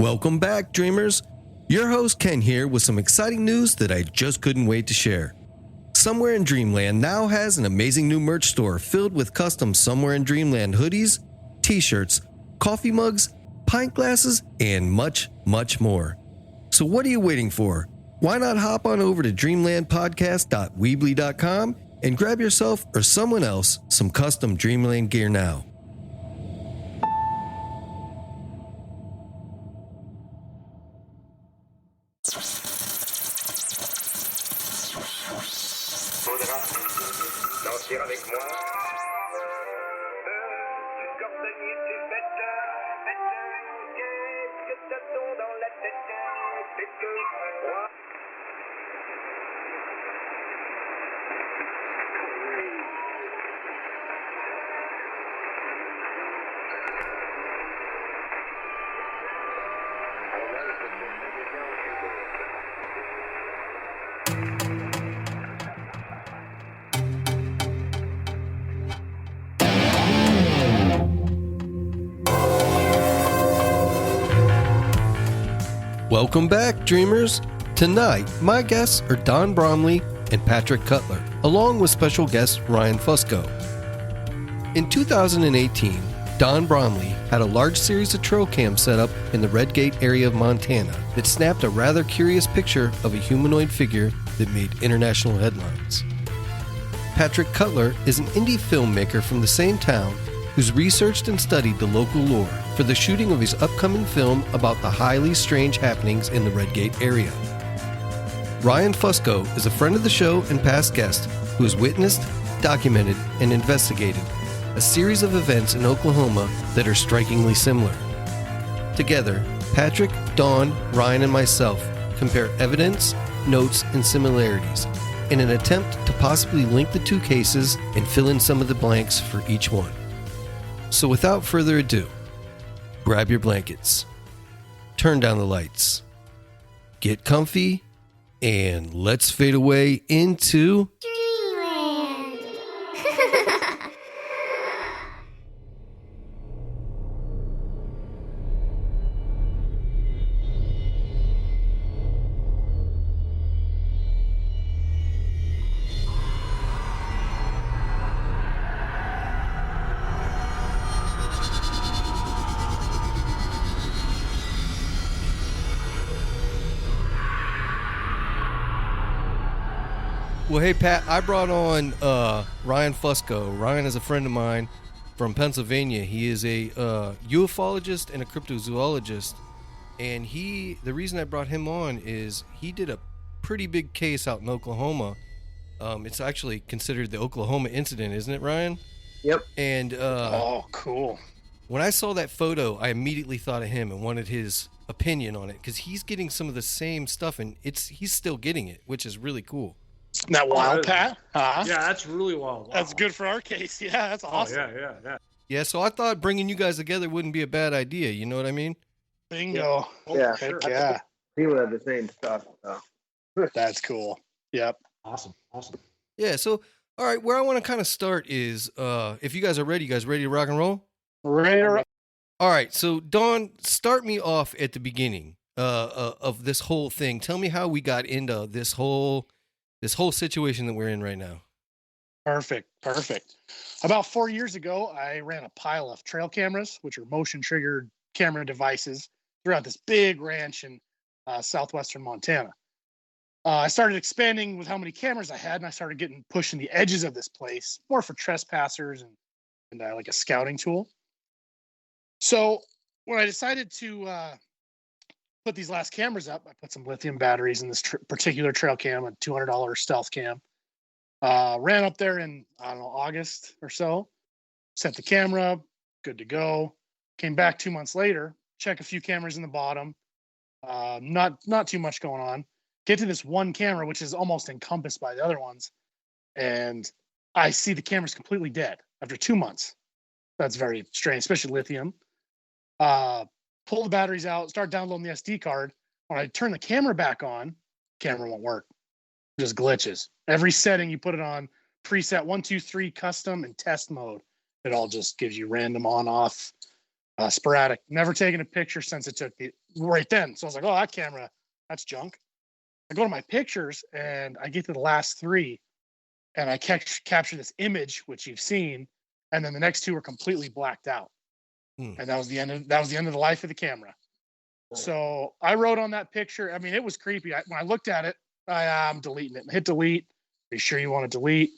Welcome back, dreamers. Your host Ken here with some exciting news that I just couldn't wait to share. Somewhere in Dreamland now has an amazing new merch store filled with custom Somewhere in Dreamland hoodies, t-shirts, coffee mugs, pint glasses, and much, much more. So what are you waiting for? Why not hop on over to dreamlandpodcast.weebly.com and grab yourself or someone else some custom Dreamland gear now. Danser avec moi. Du cordonnier, du fêteur, qu'est-ce que t'as-t-on dans la tête? C'est que moi. Welcome back, dreamers. Tonight, my guests are Don Bromley and Patrick Cutler, along with special guest Ryan Fusco. In 2018, Don Bromley had a large series of trail cams set up in the Redgate area of Montana that snapped a rather curious picture of a humanoid figure that made international headlines. Patrick Cutler is an indie filmmaker from the same town who's researched and studied the local lore for the shooting of his upcoming film about the highly strange happenings in the Redgate area. Ryan Fusco is a friend of the show and past guest who has witnessed, documented, and investigated a series of events in Oklahoma that are strikingly similar. Together, Patrick, Don, Ryan, and myself compare evidence, notes, and similarities in an attempt to possibly link the two cases and fill in some of the blanks for each one. So without further ado, grab your blankets, turn down the lights, get comfy, and let's fade away into Dreamland. Well, hey, Pat, I brought on Ryan Fusco. Ryan is a friend of mine from Pennsylvania. He is a ufologist and a cryptozoologist. And the reason I brought him on is he did a pretty big case out in Oklahoma. It's actually considered the Oklahoma incident, isn't it, Ryan? Yep. And oh, cool. When I saw that photo, I immediately thought of him and wanted his opinion on it because he's getting some of the same stuff, and he's still getting it, which is really cool. Isn't that wild, Pat? Yeah, that's really wild. Wow. That's good for our case. Yeah, that's awesome. Yeah. Yeah, so I thought bringing you guys together wouldn't be a bad idea. You know what I mean? Bingo. Yeah. Heck Sure. yeah. People have the same stuff. So. That's cool. Yep. Awesome. Yeah, so, all right, where I want to kind of start is, if you guys are ready, to rock and roll? Ready to rock. All right, so Dawn, start me off at the beginning of this whole thing. Tell me how we got into this whole situation that we're in right now. Perfect. About 4 years ago, I ran a pile of trail cameras, which are motion-triggered camera devices, throughout this big ranch in southwestern Montana. I started expanding with how many cameras I had, and I started pushing the edges of this place, more for trespassers and like a scouting tool. So when I decided to put these last cameras up, I put some lithium batteries in this particular trail cam, a $200 stealth cam. Ran up there in, I don't know, August or so, set the camera up, good to go. Came back 2 months later, check a few cameras in the bottom. Not too much going on. Get to this one camera, which is almost encompassed by the other ones. And I see the camera's completely dead after 2 months. That's very strange, especially lithium. Pull the batteries out, start downloading the SD card. When I turn the camera back on, camera won't work. It just glitches. Every setting you put it on, preset 1, 2, 3, custom, and test mode. It all just gives you random on, off, Sporadic. Never taken a picture since it took the right then. So I was like, oh, that camera, that's junk. I go to my pictures and I get to the last three, and I capture this image which you've seen, and then the next two are completely blacked out. And that was the end of the life of the camera. So I wrote on that picture. I mean, it was creepy. When I looked at it, I'm deleting it. Hit delete. Are you sure you want to delete?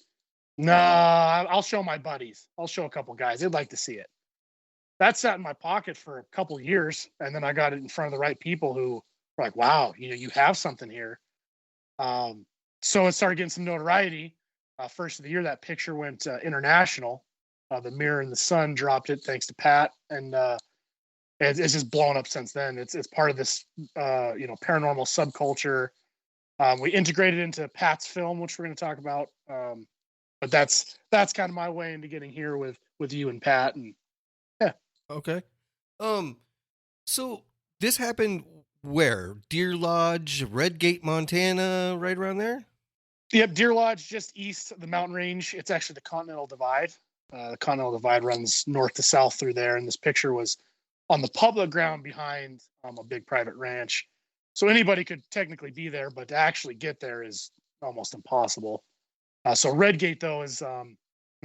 No, I'll show my buddies. I'll show a couple guys. They'd like to see it. That sat in my pocket for a couple of years, and then I got it in front of the right people who were like, "Wow, you have something here." So it started getting some notoriety. First of the year, that picture went international. The Mirror and the Sun dropped it, thanks to Pat, and it's just blown up since then. It's part of this paranormal subculture. We integrated into Pat's film, which we're going to talk about. But that's kind of my way into getting here with you and Pat, and yeah. Okay. So this happened where? Deer Lodge, Redgate, Montana, right around there? Yep, Deer Lodge, just east of the mountain range. It's actually the Continental Divide. The Continental Divide runs north to south through there, and this picture was on the public ground behind a big private ranch. So anybody could technically be there, but to actually get there is almost impossible. So Redgate, though, is and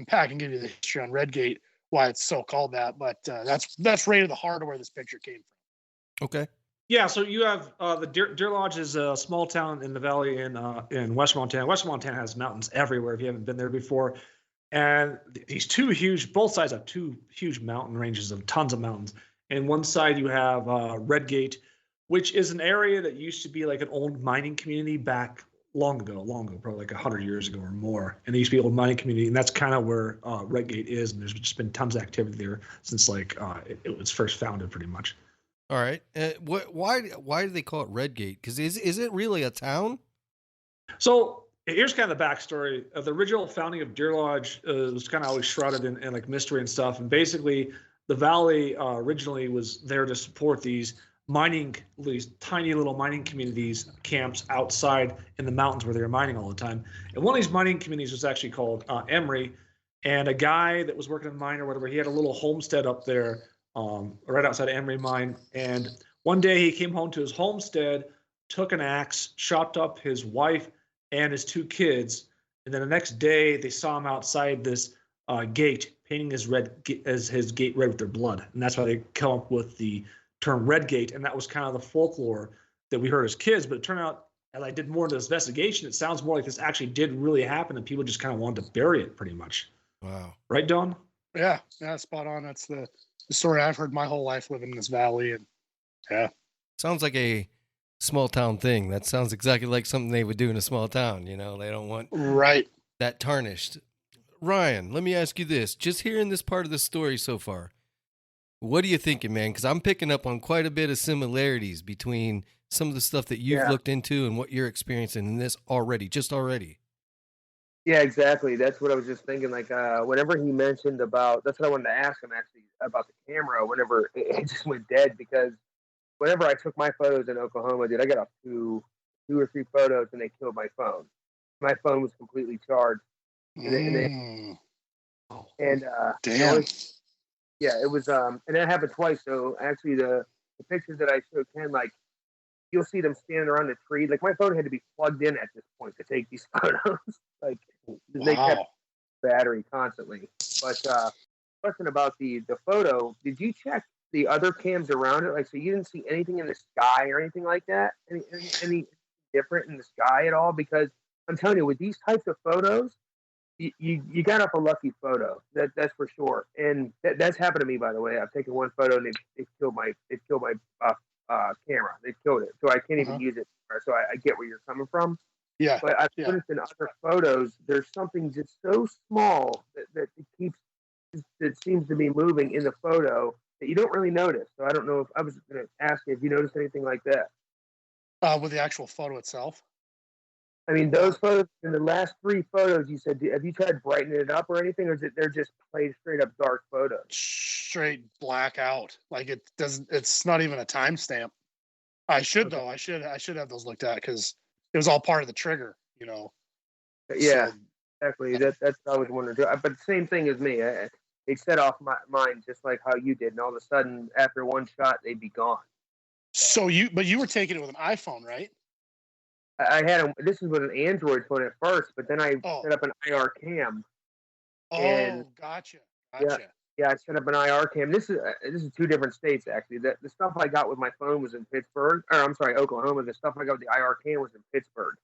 Pat can give you the history on Redgate, why it's so called that, but that's right at the heart of where this picture came from. Okay. Yeah, so you have the Deer Lodge is a small town in the valley in West Montana. West Montana has mountains everywhere if you haven't been there before. And these both sides have two huge mountain ranges of tons of mountains. And one side you have Redgate, which is an area that used to be like an old mining community back long ago, probably like 100 years ago or more. And there used to be an old mining community, and that's kind of where Redgate is. And there's just been tons of activity there since it was first founded, pretty much. All right. Why do they call it Redgate? Because is it really a town? So here's kind of the backstory of the original founding of Deer Lodge. Was kind of always shrouded in like mystery and stuff. And basically, the valley originally was there to support these tiny little mining communities, camps outside in the mountains where they were mining all the time. And one of these mining communities was actually called Emery. And a guy that was working in mine or whatever, he had a little homestead up there right outside of Emery Mine. And one day he came home to his homestead, took an axe, chopped up his wife and his two kids. And then the next day they saw him outside this gate, painting his gate red with their blood. And that's why they come up with the term Redgate. And that was kind of the folklore that we heard as kids. But it turned out, as I did more into this investigation, it sounds more like this actually did really happen and people just kind of wanted to bury it pretty much. Wow. Right, Don? Yeah, spot on. That's the story I've heard my whole life living in this valley. And yeah. Sounds like a small town thing. That sounds exactly like something they would do in a small town. They don't want that tarnished. Ryan, let me ask you this. Just hearing this part of the story so far, what are you thinking, man? Because I'm picking up on quite a bit of similarities between some of the stuff that you've looked into and what you're experiencing in this already. Yeah, exactly. That's what I was just thinking. Like, whenever he mentioned that's what I wanted to ask him actually about the camera. Whenever it just went dead, because whenever I took my photos in Oklahoma, dude, I got up to 2 or 3 photos and they killed my phone. My phone was completely charged. Damn. Yeah, it was. And that happened twice. So actually, the pictures that I showed Ken, like, you'll see them standing around the tree. Like, my phone had to be plugged in at this point to take these photos. Like, they kept battery constantly. But question about the photo, did you check the other cams around it? Like, so you didn't see anything in the sky or anything like that? Any different in the sky at all? Because I'm telling you, with these types of photos, you got up a lucky photo. That's for sure. And that's happened to me, by the way. I've taken one photo and they've killed my camera. They killed it, so I can't even use it. So I get where you're coming from. Yeah. But I've noticed in other photos, there's something just so small that seems to be moving in the photo that you don't really notice. So I don't know if I was going to ask you if you noticed anything like that. With the actual photo itself. I mean, those photos in the last 3 photos, you said, have you tried brightening it up or anything, or is it they're just played straight up dark photos? Straight black out. Like, it doesn't. It's not even a timestamp. I should though. I should have those looked at because it was all part of the trigger. Yeah, exactly. That's what I was wondering too. But same thing as me. they'd set off mine just like how you did, and all of a sudden, after one shot, they'd be gone. So you were taking it with an iPhone, right? I had them. This is with an Android phone at first, but then I Oh. set up an IR cam. Oh, And- gotcha. Yeah, I set up an IR cam. This is two different states actually. The stuff I got with my phone was in Pittsburgh, or I'm sorry, Oklahoma. The stuff I got with the IR cam was in Pittsburgh.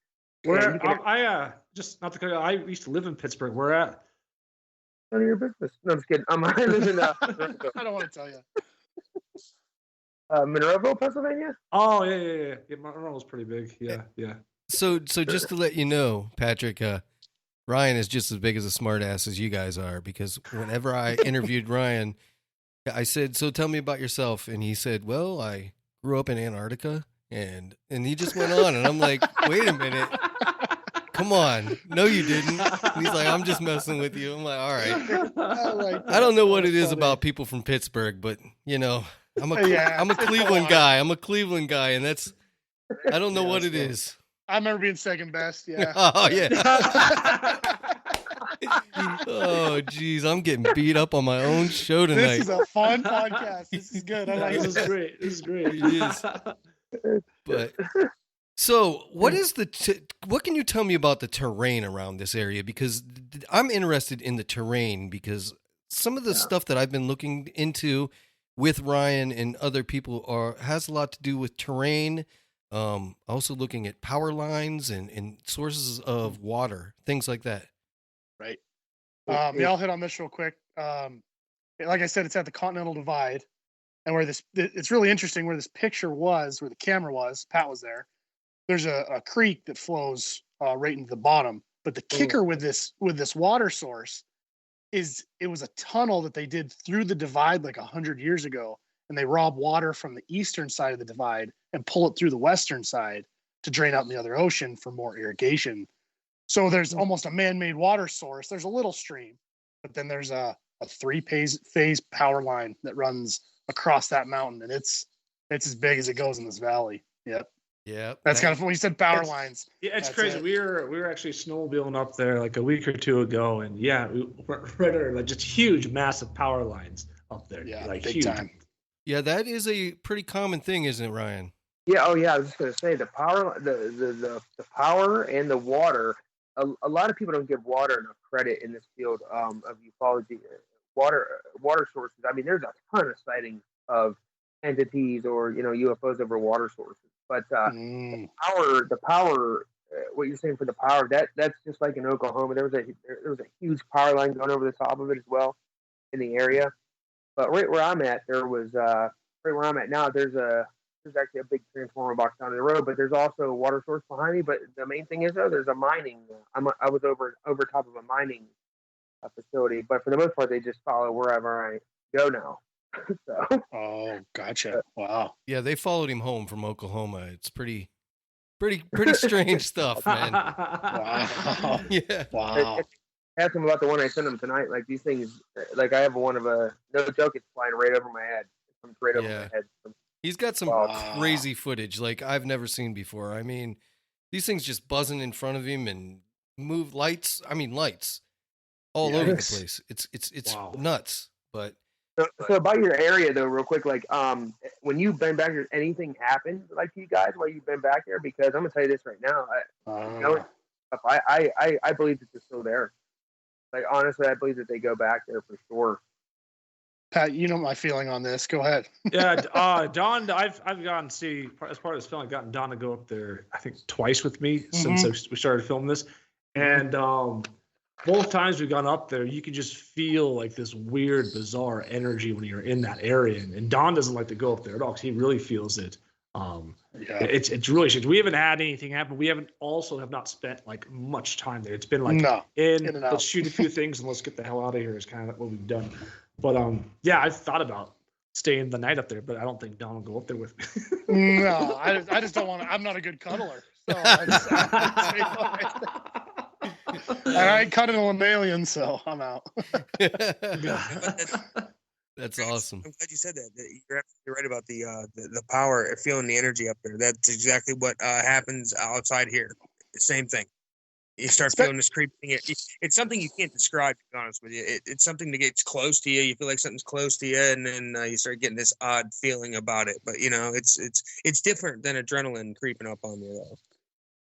Where you can- I just not to cut you, I used to live in Pittsburgh. Where at? None of your business. No, I'm just kidding. I live in I don't want to tell you. Monroeville, Pennsylvania. Oh yeah. Monroe was pretty big. Yeah. So just to let you know, Patrick, Ryan is just as big as a smartass as you guys are, because whenever I interviewed Ryan, I said, "So tell me about yourself," and he said, "Well, I grew up in Antarctica," and he just went on, and I'm like, "Wait a minute, come on, no, you didn't." And he's like, "I'm just messing with you." I'm like, "All right." I don't know what it is about people from Pittsburgh, but I'm a Cleveland guy. I'm a Cleveland guy, and I don't know what it is. I remember being second best. Yeah. Oh yeah. Oh geez, I'm getting beat up on my own show tonight. This is a fun podcast. This is good. I like This this. is great. This is great. It is. But so, what is what can you tell me about the terrain around this area? Because I'm interested in the terrain, because some of the stuff that I've been looking into with Ryan and other people has a lot to do with terrain. Also looking at power lines and sources of water, things like that. Right. I'll hit on this real quick. Like I said, it's at the Continental Divide, and it's really interesting where this picture was, where the camera was. Pat was there. There's a creek that flows right into the bottom. But the kicker with this water source is it was a tunnel that they did through the divide like 100 years ago, and they rob water from the eastern side of the divide and pull it through the western side to drain out in the other ocean for more irrigation. So there's almost a man-made water source. There's a little stream, but then there's a three-phase power line that runs across that mountain, and it's as big as it goes in this valley. Yep. Yeah. That's kind of when you said power lines. Yeah, it's That's crazy. it. We were actually snowmobiling up there like a week or two ago, and yeah, we were right under like just huge, massive power lines up there. Yeah, like big huge. time. Yeah, that is a pretty common thing, isn't it, Ryan? Yeah. Oh yeah. I was just gonna say the power, the power and the water. A lot of people don't give water enough credit in this field of ufology. Water sources. I mean, there's a ton of sightings of entities or UFOs over water sources. But the power. What you're saying for the power, that's just like in Oklahoma. There was a huge power line going over the top of it as well in the area. But right where I'm at, now, there's actually a big transformer box down the road, but there's also a water source behind me. But the main thing is, though, there's a mining. I was over top of a mining facility, but for the most part, they just follow wherever I go now. So. Oh, gotcha. Wow. Yeah, they followed him home from Oklahoma. It's pretty strange stuff, man. Wow. Yeah. Wow. Ask them about the one I sent them tonight. Like these things, like I have one of no joke, it's flying right over my head. It comes right over my head. He's got some crazy footage like I've never seen before. I mean, these things just buzzing in front of him and move lights. I mean, lights all over the place. It's nuts. But so about your area though, real quick, like when you've been back here, anything happened like to you guys while you've been back there? Because I'm gonna tell you this right now. I believe that they're still there. Like honestly, I believe that they go back there for sure. Pat, you know my feeling on this. Go ahead. Yeah, Don, I've gotten to see as part of this film. I've gotten Don to go up there, I think twice with me since we started filming this, and both times we've gone up there, you can just feel like this weird, bizarre energy when you're in that area. And Don doesn't like to go up there at all because he really feels it. It's really strange. We haven't had anything happen. We have not spent like much time there. It's been like in and out. Let's shoot a few things and let's get the hell out of here is kind of what we've done. But yeah, I've thought about staying the night up there, but I don't think Don will go up there with me. No, I just don't want to. I'm not a good cuddler. So I cut it on an alien, so I'm out. That's awesome. I'm glad you said that. You're absolutely right about the power, feeling the energy up there. That's exactly what happens outside here. Same thing. You start feeling this creeping. It's something you can't describe, to be honest with you. It's something that gets close to you. You feel like something's close to you, and then you start getting this odd feeling about it. But it's different than adrenaline creeping up on you, though.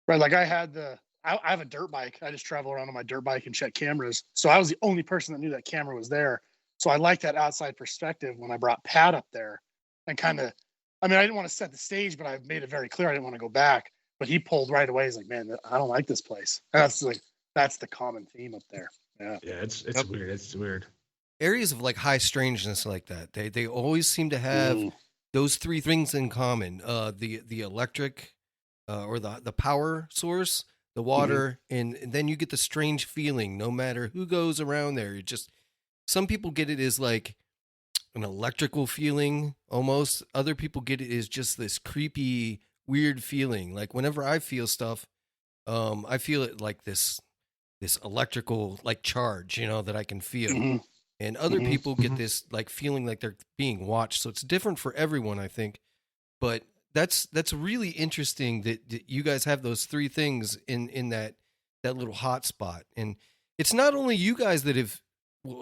Right, like I have a dirt bike. I just travel around on my dirt bike and check cameras. So I was the only person that knew that camera was there. So I like that outside perspective when I brought Pat up there and kind of, I didn't want to set the stage, but I made it very clear I didn't want to go back. But he pulled right away. He's like, man, I don't like this place. And that's the common theme up there. Yeah. Yeah, it's weird. It's weird. Areas of like high strangeness like that, they always seem to have those three things in common: the electric, or the power source, the water, and then you get the strange feeling. No matter who goes around there, it just some people get it as like an electrical feeling almost. Other people get it as just this creepy, weird feeling. Like whenever I feel stuff, I feel it like this electrical like charge, that I can feel. And other people get this like feeling like they're being watched. So it's different for everyone, I think. But that's really interesting that you guys have those three things in that little hot spot. And it's not only you guys that have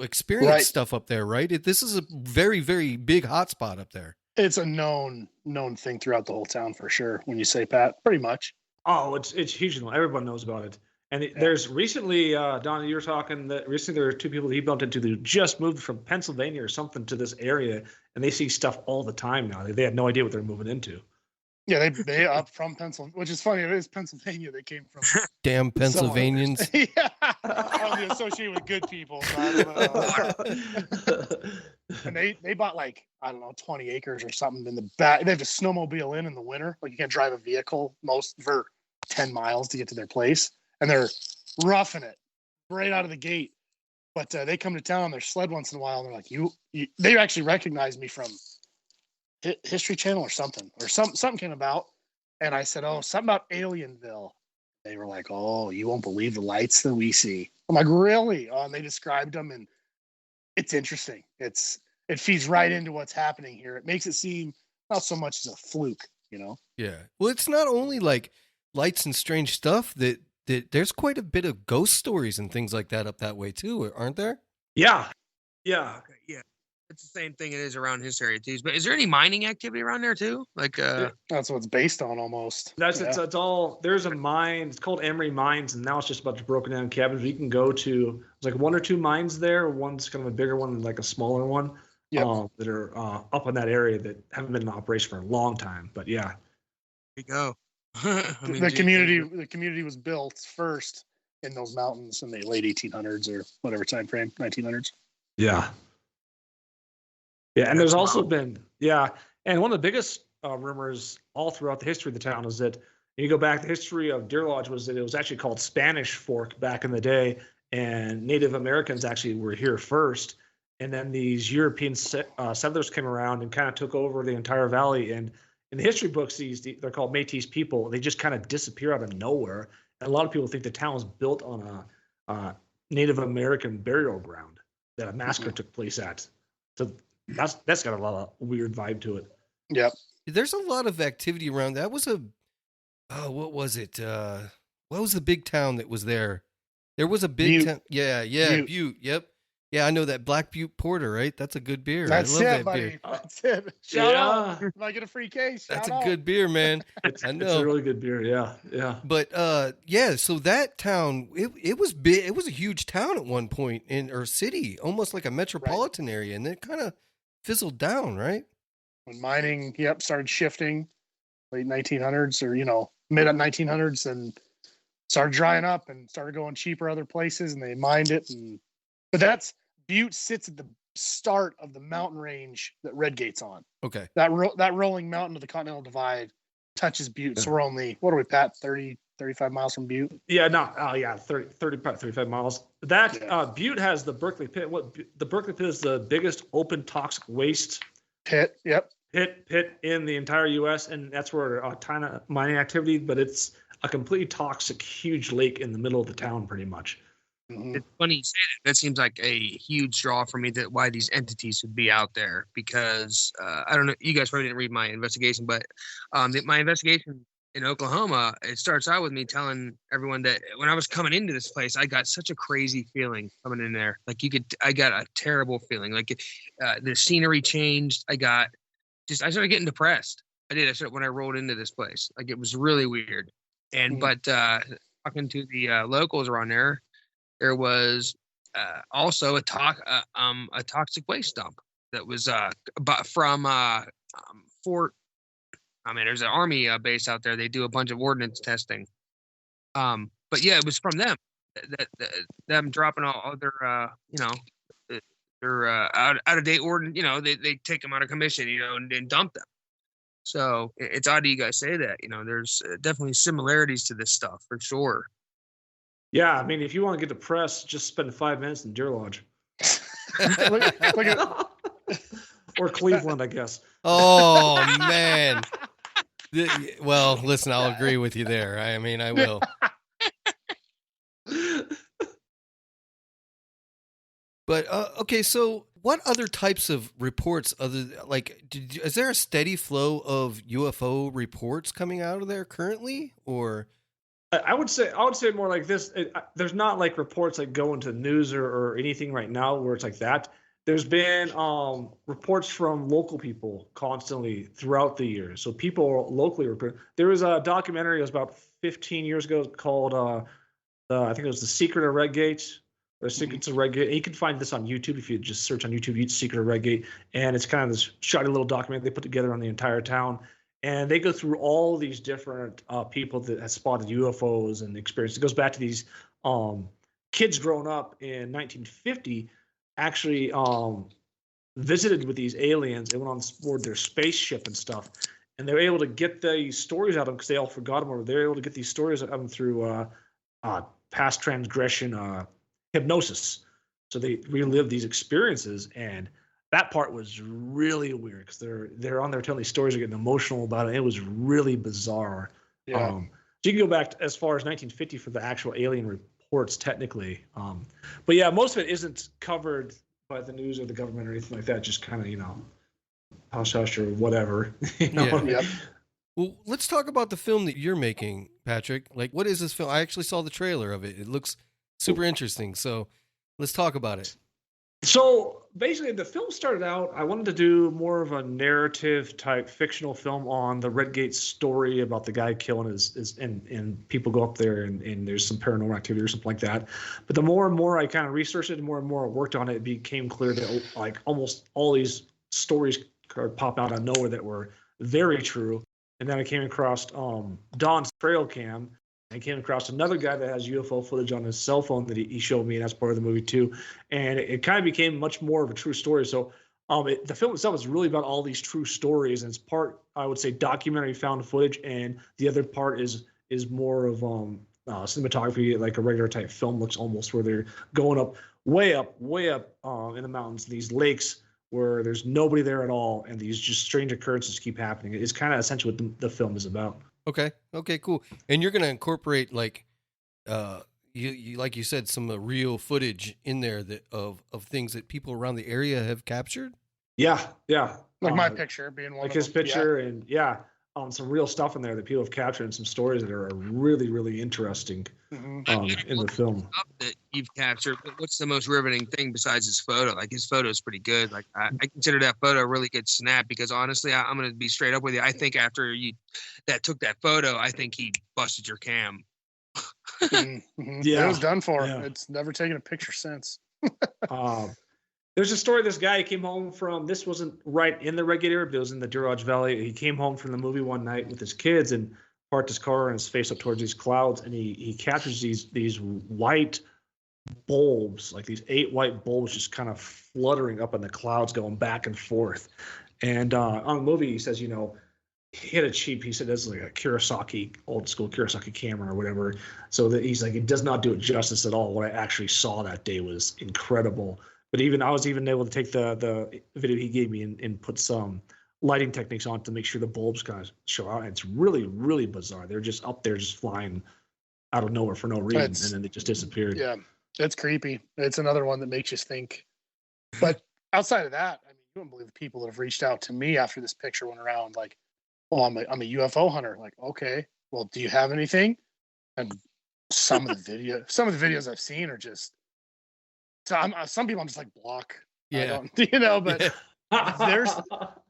experienced stuff up there, right? This is a very, very big hot spot up there. It's a known thing throughout the whole town for sure. When you say Pat, pretty much. Oh, it's huge. Everyone knows about it. And there's recently, Don, you were talking that recently there were two people that he bumped into who just moved from Pennsylvania or something to this area, and they see stuff all the time now. They had no idea what they're moving into. Yeah, they up from Pennsylvania, which is funny. It is Pennsylvania. They came from. Damn Pennsylvanians. Yeah, I'll be associated with good people. So I don't know. And they bought 20 acres or something in the back. They have to snowmobile in the winter. Like you can't drive a vehicle for 10 miles to get to their place, and they're roughing it right out of the gate. But they come to town on their sled once in a while, and they're like, "You." They actually recognize me from History Channel or something came about, and I said, "Oh, something about Alienville." They were like, "Oh, you won't believe the lights that we see." I'm like, "Really?" Oh, and they described them, and it's interesting. It feeds right into what's happening here. It makes it seem not so much as a fluke, Yeah. Well, it's not only like lights and strange stuff that there's quite a bit of ghost stories and things like that up that way too, aren't there? Yeah. Okay, yeah. It's the same thing it is around his area too. But is there any mining activity around there too? That's what it's based on almost. It's all. There's a mine. It's called Emery Mines, and now it's just a bunch of broken down cabins. You can go to. There's like one or two mines there. One's kind of a bigger one and like a smaller one. That are up in that area that haven't been in operation for a long time. But yeah, there you go. The community was built first in those mountains in the late 1800s or whatever time frame, 1900s. Yeah. Yeah, and there's also been, and one of the biggest rumors all throughout the history of the town is that you go back, the history of Deer Lodge was that it was actually called Spanish Fork back in the day, and Native Americans actually were here first, and then these European settlers came around and kind of took over the entire valley, and in the history books, they're called Métis people. They just kind of disappear out of nowhere, and a lot of people think the town was built on a Native American burial ground that a massacre took place at. So that's got a lot of weird vibe to it. Yep. There's a lot of activity around. That was what was it? What was the big town that was there? There was a big town. Yeah, Butte. Yep. Yeah, I know that Black Butte Porter, right? That's a good beer. I love that buddy. beer. That's it. Shout out. If I get a free case, that's a good beer, man. I know. It's a really good beer. Yeah. But so that town, it was big. It was a huge town at one point or city, almost like a metropolitan area, and then it kind of fizzled down, right? When mining, started shifting, late 1900s or mid 1900s, and started drying up and started going cheaper other places, and they mined it. But Butte sits at the start of the mountain range that Redgate's on. Okay. That rolling mountain of the Continental Divide touches Butte. So we're only, what are we, Pat, 30, 35 miles from Butte? Yeah, 35 miles. Butte has the Berkeley Pit. The Berkeley Pit is the biggest open toxic waste pit. Yep. Pit in the entire U.S., and that's where a ton of mining activity, but it's a completely toxic, huge lake in the middle of the town, pretty much. Mm-hmm. It's funny you say that. That seems like a huge draw for me that why these entities would be out there, because I don't know, you guys probably didn't read my investigation, but my investigation in Oklahoma, it starts out with me telling everyone that when I was coming into this place, I got such a crazy feeling coming in there. Like I got a terrible feeling. Like the scenery changed. I started getting depressed. When I rolled into this place. Like it was really weird. And but talking to the locals around there was also a toxic waste dump that was from Fort. I mean, there's an army base out there. They do a bunch of ordnance testing. But yeah, it was from them that them dropping all their their out of date ordnance. They take them out of commission, and dump them. So it's odd that you guys say that. There's definitely similarities to this stuff for sure. Yeah, I mean, if you want to get depressed, just spend 5 minutes in Deer Lodge. Or Cleveland, I guess. Oh man. Well, listen, I'll agree with you there. I mean, I will. But okay, so what other types of reports is there a steady flow of UFO reports coming out of there currently, or? I would say more like this. There's not like reports that go into the news or anything right now where it's like that. There's been reports from local people constantly throughout the years. So people locally report. There was a documentary. It was about 15 years ago called I think it was The Secret of Redgate. Or Secrets of Redgate. You can find this on YouTube if you just search on YouTube, Secret of Redgate. And it's kind of this shoddy little document they put together on the entire town. And they go through all these different people that have spotted UFOs and experienced. It goes back to these kids growing up in 1950, actually visited with these aliens. They went on board their spaceship and stuff. And they were able to get these stories out of them because they all forgot them. Or they were able to get these stories out of them through past transgression hypnosis. So they relived these experiences, and that part was really weird because they're on there telling these stories, are getting emotional about it. It was really bizarre. Yeah. So you can go back as far as 1950 for the actual alien reports, technically. But yeah, most of it isn't covered by the news or the government or anything like that. Just kind of hush hush or whatever. Yeah. Yep. Well, let's talk about the film that you're making, Patrick. Like, what is this film? I actually saw the trailer of it. It looks super interesting. So let's talk about it. So basically, the film started out, I wanted to do more of a narrative type fictional film on the Redgate story about the guy killing and people go up there and there's some paranormal activity or something like that. But the more and more I kind of researched it, and more I worked on it, it became clear that like almost all these stories pop out of nowhere that were very true. And then I came across Don's trail cam. I came across another guy that has UFO footage on his cell phone that he showed me, and that's part of the movie too. And it kind of became much more of a true story. So the film itself is really about all these true stories, and it's part, I would say, documentary found footage, and the other part is more of cinematography, like a regular type film looks almost, where they're going way up in the mountains, these lakes where there's nobody there at all, and these just strange occurrences keep happening. It's kind of essentially what the film is about. Okay, cool. And you're going to incorporate like you said, some real footage in there of things that people around the area have captured. Yeah. Like my picture being one like of his them. picture, and some real stuff in there that people have captured, and some stories that are really, really interesting in the film. That you've captured, but what's the most riveting thing besides his photo? Like, his photo is pretty good. Like, I consider that photo a really good snap, because honestly, I'm going to be straight up with you. I think after you took that photo, I think he busted your cam. Yeah, it was done for. Yeah. It's never taken a picture since. There's a story. This guy came home from, this wasn't right in the Redgate area, but it was in the Deer Lodge Valley. He came home from the movie one night with his kids and parked his car and his face up towards these clouds, and he captures these white bulbs, like these 8 white bulbs just kind of fluttering up in the clouds, going back and forth. And on the movie, he says, he had a cheap, he said, that's like a Kawasaki, old school Kawasaki camera or whatever. So that he's like, it does not do it justice at all. What I actually saw that day was incredible. But I was even able to take the video he gave me and put some lighting techniques on to make sure the bulbs kind of show out. And it's really, really bizarre. They're just up there, just flying out of nowhere for no reason, and then they just disappeared. Yeah, it's creepy. It's another one that makes you think. But outside of that, I mean, you wouldn't believe the people that have reached out to me after this picture went around. Like, "Oh, I'm a UFO hunter." Like, okay, well, do you have anything? And some of the videos I've seen are just, some people I'm just like block. I Yeah. don't, but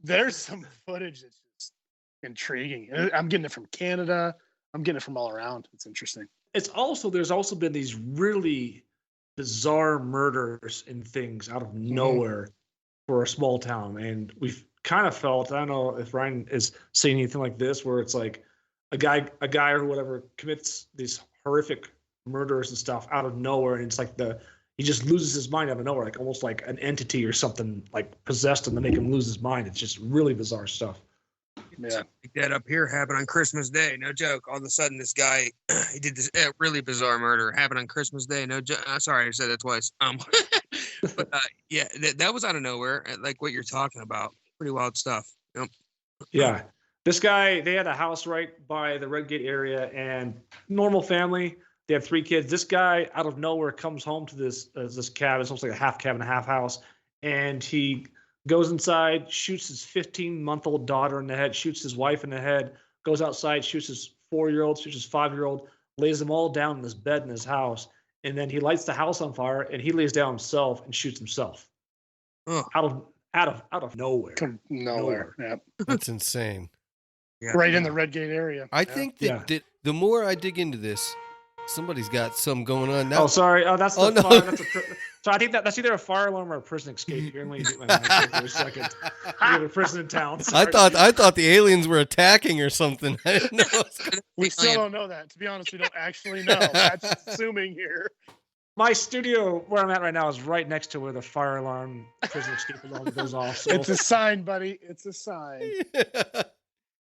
there's some footage that's just intriguing. And I'm getting it from Canada. I'm getting it from all around. It's interesting. There's also been these really bizarre murders and things out of nowhere for a small town. And we've kind of felt, I don't know if Ryan is seeing anything like this, where it's like a guy or whatever commits these horrific murders and stuff out of nowhere. And it's like he just loses his mind out of nowhere, like almost like an entity or something like possessed him to make him lose his mind. It's just really bizarre stuff. Yeah. Like that up here happened on Christmas Day. No joke. All of a sudden, this guy, he did this really bizarre murder. Happened on Christmas Day. No joke. Sorry, I said that twice. But yeah, that was out of nowhere. Like what you're talking about. Pretty wild stuff. Yep. Yeah. This guy, they had a house right by the Redgate area, and normal family. They have 3 kids. This guy, out of nowhere, comes home to this cabin. It's almost like a half cabin, a half house, and he goes inside, shoots his 15-month-old daughter in the head, shoots his wife in the head, goes outside, shoots his 4-year-old, shoots his 5-year-old, lays them all down in this bed in his house, and then he lights the house on fire, and he lays down himself and shoots himself. Out of nowhere. Nowhere. Yep. That's insane. Yeah. Right in the Redgate area. I think that the more I dig into this, somebody's got some going on now. Oh, sorry. Oh, that's the fire. That's so I think that's either a fire alarm or a prison escape. Here, let me get my mic here for a second. We have a prison in town. Sorry. I thought the aliens were attacking or something. I didn't know. We still don't know that. To be honest, we don't actually know. That's just assuming here. My studio, where I'm at right now, is right next to where the fire alarm, prison escape alarm goes off. So It's a sign, buddy. It's a sign.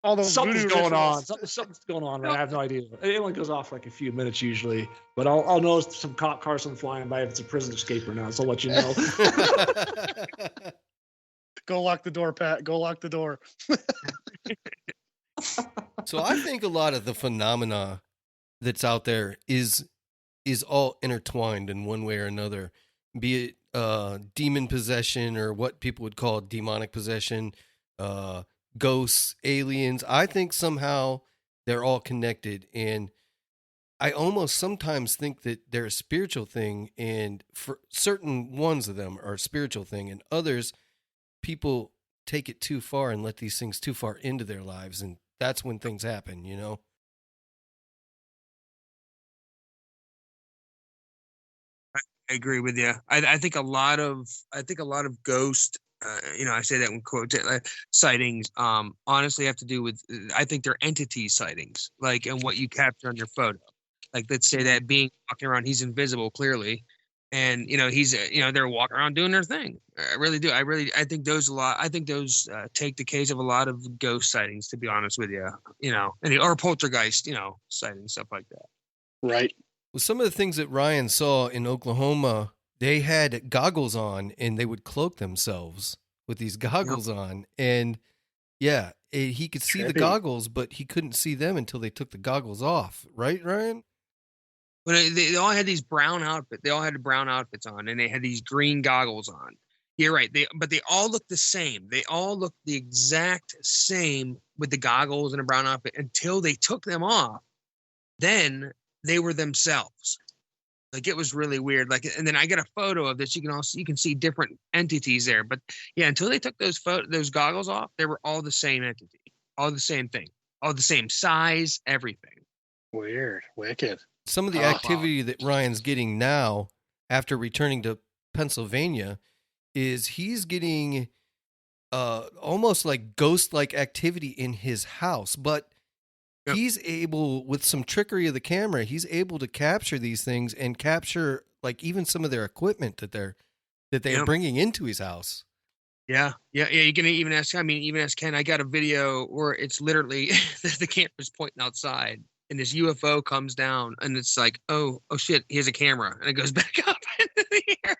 All those something's voodoo going on. rituals. Something's going on. Right? I have no idea. It only goes off for like a few minutes usually, but I'll know if some cop cars come flying by if it's a prison escape or not. So I'll let you know. Go lock the door, Pat. Go lock the door. So I think a lot of the phenomena that's out there is all intertwined in one way or another, be it demon possession or what people would call demonic possession, ghosts, aliens. I think somehow they're all connected, and I almost sometimes think that they're a spiritual thing, and for certain ones of them are a spiritual thing, and others, people take it too far and let these things too far into their lives, and that's when things happen, you know? I agree with you. I think a lot of ghost, I say that in quotes, sightings, honestly have to do with, I think they're entity sightings, like, and what you capture on your photo. Like, let's say that being walking around, he's invisible clearly, and he's they're walking around doing their thing. I really do. I think those take the case of a lot of ghost sightings, to be honest with you. Or poltergeist, sightings, stuff like that. Right. Well, some of the things that Ryan saw in Oklahoma, they had goggles on and they would cloak themselves with these goggles on. And yeah, he could see the goggles, but he couldn't see them until they took the goggles off. Right, Ryan? But they all had these brown outfits. They all had brown outfits on, and they had these green goggles on. You're right. But they all look the same. They all look the exact same with the goggles and a brown outfit until they took them off. Then they were themselves. Like, it was really weird. Like, and then I got a photo of this. You can see different entities there. But yeah, until they took those goggles off, they were all the same entity, all the same thing, all the same size, everything. Weird, wicked. Some of the activity that Ryan's getting now after returning to Pennsylvania is he's getting almost like ghost-like activity in his house, but he's able, with some trickery of the camera, he's able to capture these things and capture like even some of their equipment that they're bringing into his house. Yeah. You can even ask. I mean, even ask Ken. I got a video where it's literally the camera's pointing outside, and this UFO comes down, and it's like, oh shit, here's a camera, and it goes back up into the air.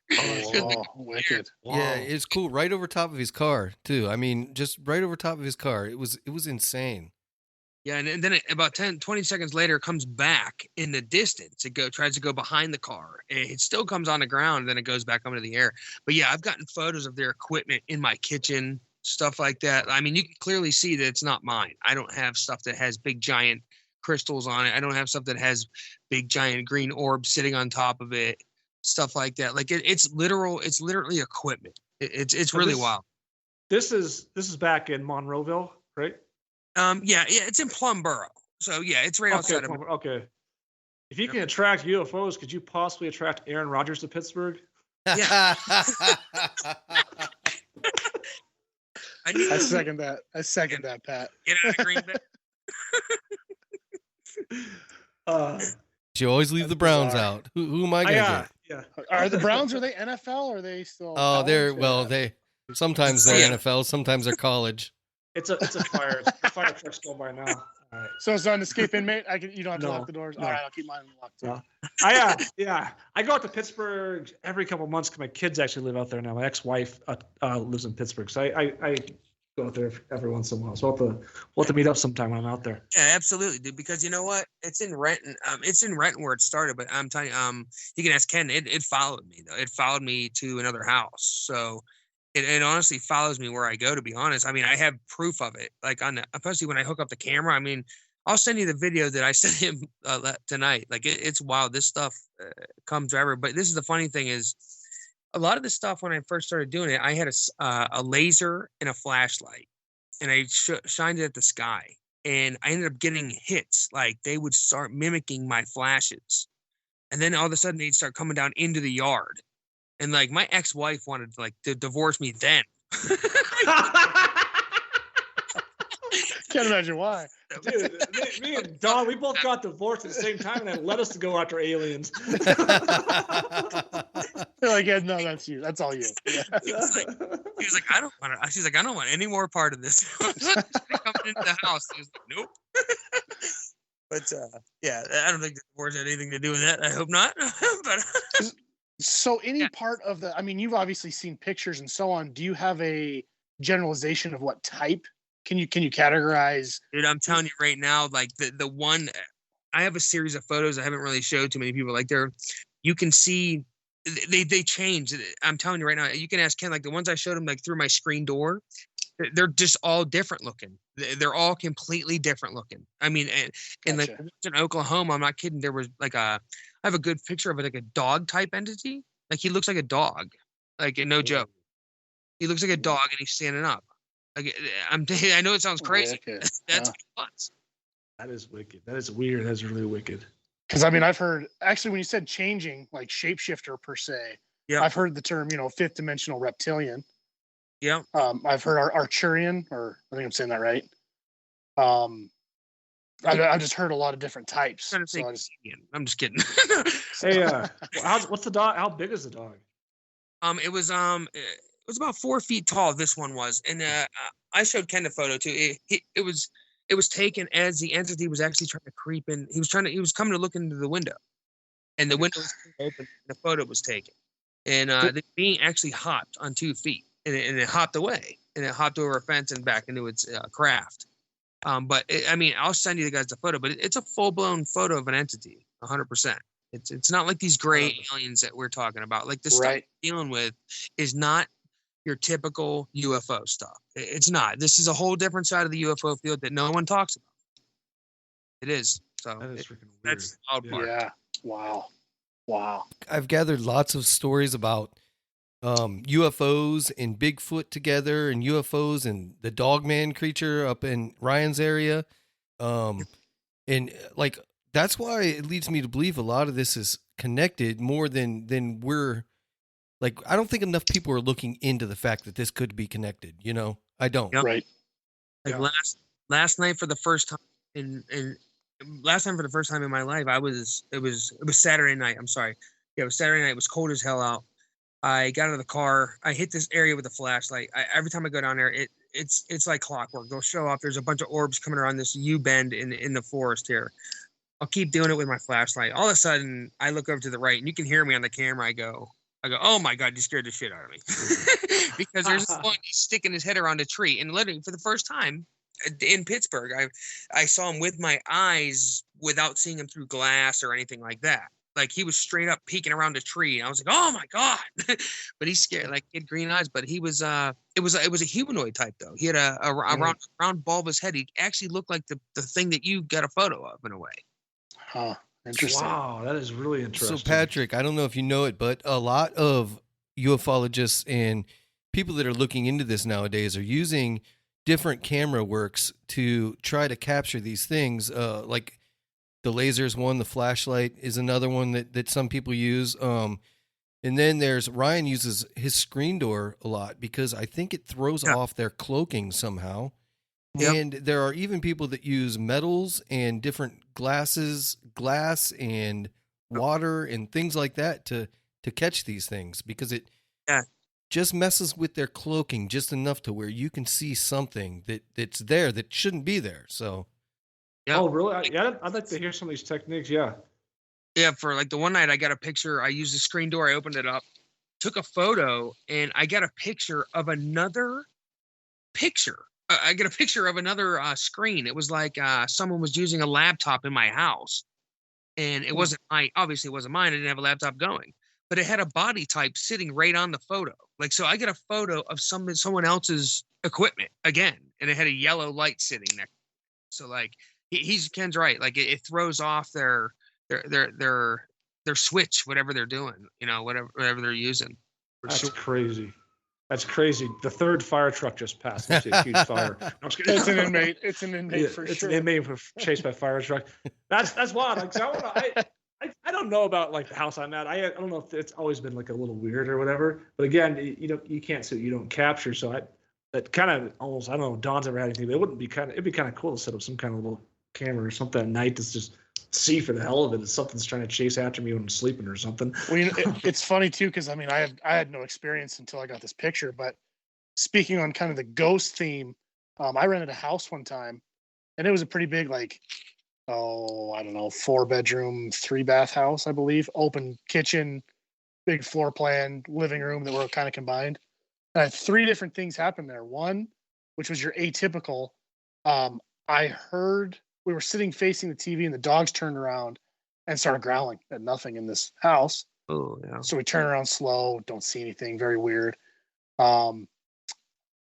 Oh, wicked! Wow. Yeah, it's cool. Right over top of his car too. I mean, just right over top of his car. It was insane. Yeah, and then about 20 seconds later, it comes back in the distance. It tries to go behind the car. It still comes on the ground, and then it goes back up into the air. But yeah, I've gotten photos of their equipment in my kitchen, stuff like that. I mean, you can clearly see that it's not mine. I don't have stuff that has big, giant crystals on it. I don't have stuff that has big giant green orbs sitting on top of it, stuff like that. Like it's literally equipment. It's So really wild. This is back in Monroeville, right? Yeah, it's in Plumboro. So yeah, it's right outside of. Okay. If you can attract UFOs, could you possibly attract Aaron Rodgers to Pittsburgh? Yeah. I second that. Pat. Get out of Green Bay. You always leave the Browns bizarre. out. Who am I gonna get? Yeah. Are the Browns? Are they NFL? Or are they still? Oh, they're college, or- they sometimes they're NFL, sometimes they're college. It's a fire. The fire truck's going by now. All right. So it's an escape inmate. You don't have to No, lock the doors. no. All right, I'll keep mine locked too. No. I go out to Pittsburgh every couple of months because my kids actually live out there now. My ex-wife lives in Pittsburgh, so I go out there every once in a while. So we'll have to meet up sometime when I'm out there. Yeah, absolutely, dude. Because you know what? It's in Renton. It's in Renton where it started. But I'm telling you, you can ask Ken. It followed me though. It followed me to another house. So it honestly follows me where I go. To be honest, I mean, I have proof of it. Like especially when I hook up the camera. I mean, I'll send you the video that I sent him tonight. Like it's wild. This stuff comes forever. But this is the funny thing is, a lot of the stuff when I first started doing it, I had a laser and a flashlight, and I shined it at the sky, and I ended up getting hits. Like they would start mimicking my flashes, and then all of a sudden they'd start coming down into the yard, and like my ex-wife wanted to divorce me then. Can't imagine why. Dude, me and Don, we both got divorced at the same time, and that led us to go after aliens. They're like, yeah, no, that's you. That's all you. Yeah. He was like, I don't want to. She's like, I don't want any more part of this. Coming into the house, he was like, nope. But yeah, I don't think the divorce had anything to do with that. I hope not. But So any part of the, I mean, you've obviously seen pictures and so on. Do you have a generalization of what type? Can you categorize? Dude, I'm telling you right now, like the one, I have a series of photos I haven't really showed to many people. Like you can see they change. I'm telling you right now, you can ask Ken, like the ones I showed him like through my screen door, they're just all different looking. They're all completely different looking. I mean, and like in Oklahoma, I'm not kidding. There was like I have a good picture of it, like a dog type entity. Like he looks like a dog, like no joke. He looks like a dog and he's standing up. Like I know it sounds crazy. Okay. That's nuts. That is wicked. That is weird. That's really wicked. Because I mean, I've heard actually when you said changing, like shapeshifter per se. Yeah. I've heard the term, fifth dimensional reptilian. Yeah. I've heard Arcturian, or I think I'm saying that right. I've just heard a lot of different types. I'm just kidding. Hey, what's the dog? How big is the dog? It was about 4 feet tall. This one was, and I showed Ken the photo too. It was taken as the entity was actually trying to creep in. He was coming to look into the window, and the window was open. And the photo was taken, and the being actually hopped on 2 feet, and it hopped away, and it hopped over a fence and back into its craft. But I mean, I'll send you guys the photo, but it's a full blown photo of an entity, 100%. It's not like these gray aliens that we're talking about. Like the stuff we're dealing with is not your typical UFO stuff. It's not. This is a whole different side of the UFO field that no one talks about. It is. So that is freaking weird. That's the odd part. Yeah. Wow. I've gathered lots of stories about UFOs and Bigfoot together, and UFOs and the Dogman creature up in Ryan's area. And like, that's why it leads me to believe a lot of this is connected more than we're like. I don't think enough people are looking into the fact that this could be connected. I don't. Yep. Right. Like last night for the first time in my life, it was Saturday night. I'm sorry. Yeah, it was Saturday night. It was cold as hell out. I got out of the car. I hit this area with a flashlight. Every time I go down there, it's like clockwork. They'll show up. There's a bunch of orbs coming around this U-bend in the forest here. I'll keep doing it with my flashlight. All of a sudden, I look over to the right, and you can hear me on the camera. I go, oh my God, you scared the shit out of me. Because there's this one, he's sticking his head around a tree. And literally, for the first time in Pittsburgh, I saw him with my eyes without seeing him through glass or anything like that. Like he was straight up peeking around a tree. And I was like, oh my God. But he's scared, like he had green eyes, but he was it was a humanoid type though. He had a round bulbous head. He actually looked like the thing that you got a photo of in a way. Huh. Interesting. Wow, that is really interesting. So, Patrick, I don't know if you know it, but a lot of ufologists and people that are looking into this nowadays are using different camera works to try to capture these things. Like the laser is one, the flashlight is another one that some people use. And then there's Ryan uses his screen door a lot because I think it throws off their cloaking somehow. Yep. And there are even people that use metals and different glass and water and things like that to catch these things because it just messes with their cloaking just enough to where you can see something that's there that shouldn't be there. So, Oh, really? Yeah, I'd like to hear some of these techniques. Yeah. Yeah, for like the one night I got a picture. I used the screen door. I opened it up, took a photo, and I got a picture of another picture. I get a picture of another screen. It was like someone was using a laptop in my house, and it wasn't obviously it wasn't mine. I didn't have a laptop going, but it had a body type sitting right on the photo. Like, so I get a photo of someone else's equipment again, and it had a yellow light sitting there. So like Ken's right. Like it throws off their switch, whatever they're doing, whatever they're using. That's crazy. That's crazy. The third fire truck just passed. It's a huge fire. It's an inmate. It's an inmate for it's sure. An inmate chased by a fire truck. That's wild. Like, I don't know about like the house I'm at. I don't know if it's always been like a little weird or whatever. But again, you can't see what you don't capture. So that kind of almost, I don't know if Don's ever had anything, but it'd be kind of cool to set up some kind of little camera or something at night that's just see for the hell of it. If something's trying to chase after me when I'm sleeping or something. Well, it's funny too, because I mean, I had no experience until I got this picture. But speaking on kind of the ghost theme, I rented a house one time, and it was a pretty big, like, I don't know, 4-bedroom, 3-bath house, I believe. Open kitchen, big floor plan, living room that were kind of combined. And I had 3 different things happen there. One, which was your atypical. I heard we were sitting facing the TV, and the dogs turned around and started growling at nothing in this house. Oh, yeah. So we turn around slow, don't see anything, very weird. Middle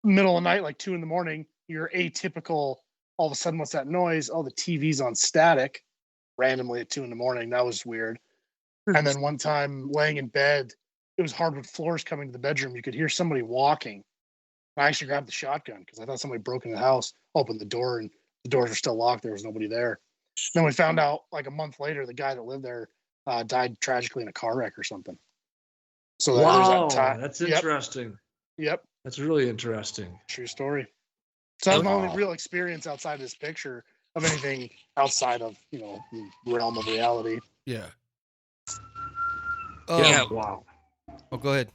of the night, like 2 a.m, you're atypical. All of a sudden, what's that noise? Oh, the TV's on static randomly at 2 a.m. That was weird. And then one time laying in bed, it was hardwood floors coming to the bedroom. You could hear somebody walking. I actually grabbed the shotgun because I thought somebody broke in the house, opened the door, and the doors were still locked. There was nobody there. Then we found out like a month later, the guy that lived there died tragically in a car wreck or something. So wow, that that's interesting. Yep. That's really interesting. True story. So that was my only real experience outside of this picture of anything outside of, the realm of reality. Yeah. Yeah. Wow. Oh, go ahead.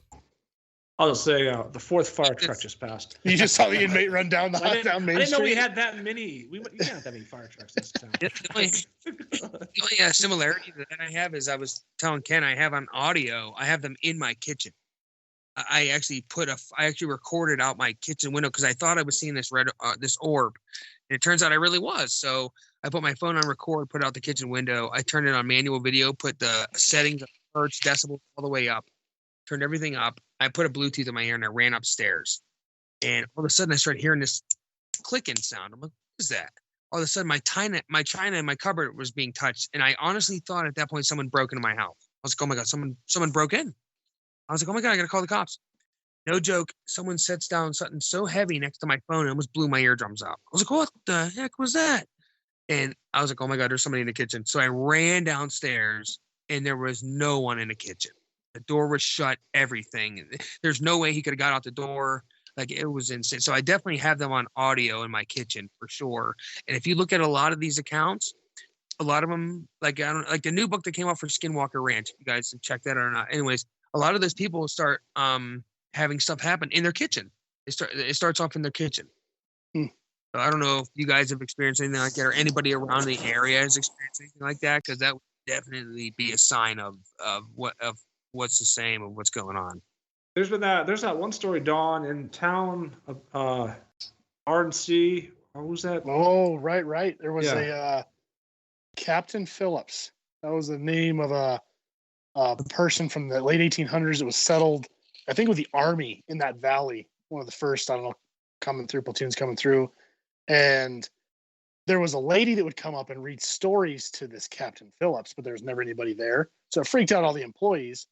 I'll just say the 4th fire truck just passed. You just saw the inmate run down down Main Street. I didn't know we had that many. We didn't have that many fire trucks in this town. The only similarity that I have is I was telling Ken I have on audio. I have them in my kitchen. I actually recorded out my kitchen window because I thought I was seeing this this orb, and it turns out I really was. So I put my phone on record, put out the kitchen window. I turned it on manual video, put the settings, hertz, decibels all the way up, turned everything up. I put a Bluetooth in my ear and I ran upstairs, and all of a sudden I started hearing this clicking sound. I'm like, what is that? All of a sudden my china in my cupboard was being touched, and I honestly thought at that point someone broke into my house. I was like, oh my God, someone broke in. I was like, oh my God, I got to call the cops. No joke. Someone sets down something so heavy next to my phone, it almost blew my eardrums out. I was like, what the heck was that? And I was like, oh my God, there's somebody in the kitchen. So I ran downstairs, and there was no one in the kitchen. The door was shut, everything. There's no way he could have got out the door. Like, it was insane. So I definitely have them on audio in my kitchen for sure. And if you look at a lot of these accounts, a lot of them, like the new book that came out for Skinwalker Ranch, you guys have checked that out or not. Anyways, a lot of those people start having stuff happen in their kitchen. It starts off in their kitchen. So I don't know if you guys have experienced anything like that, or anybody around the area has experienced anything like that, because that would definitely be a sign of what's the same of what's going on. There's that one story, Dawn, in town of RNC. What was that? Oh, right. There was a Captain Phillips. That was the name of a a person from the late 1800s that was settled, I think, with the army in that valley. One of the first, I don't know, platoons coming through. And there was a lady that would come up and read stories to this Captain Phillips, but there was never anybody there. So it freaked out all the employees.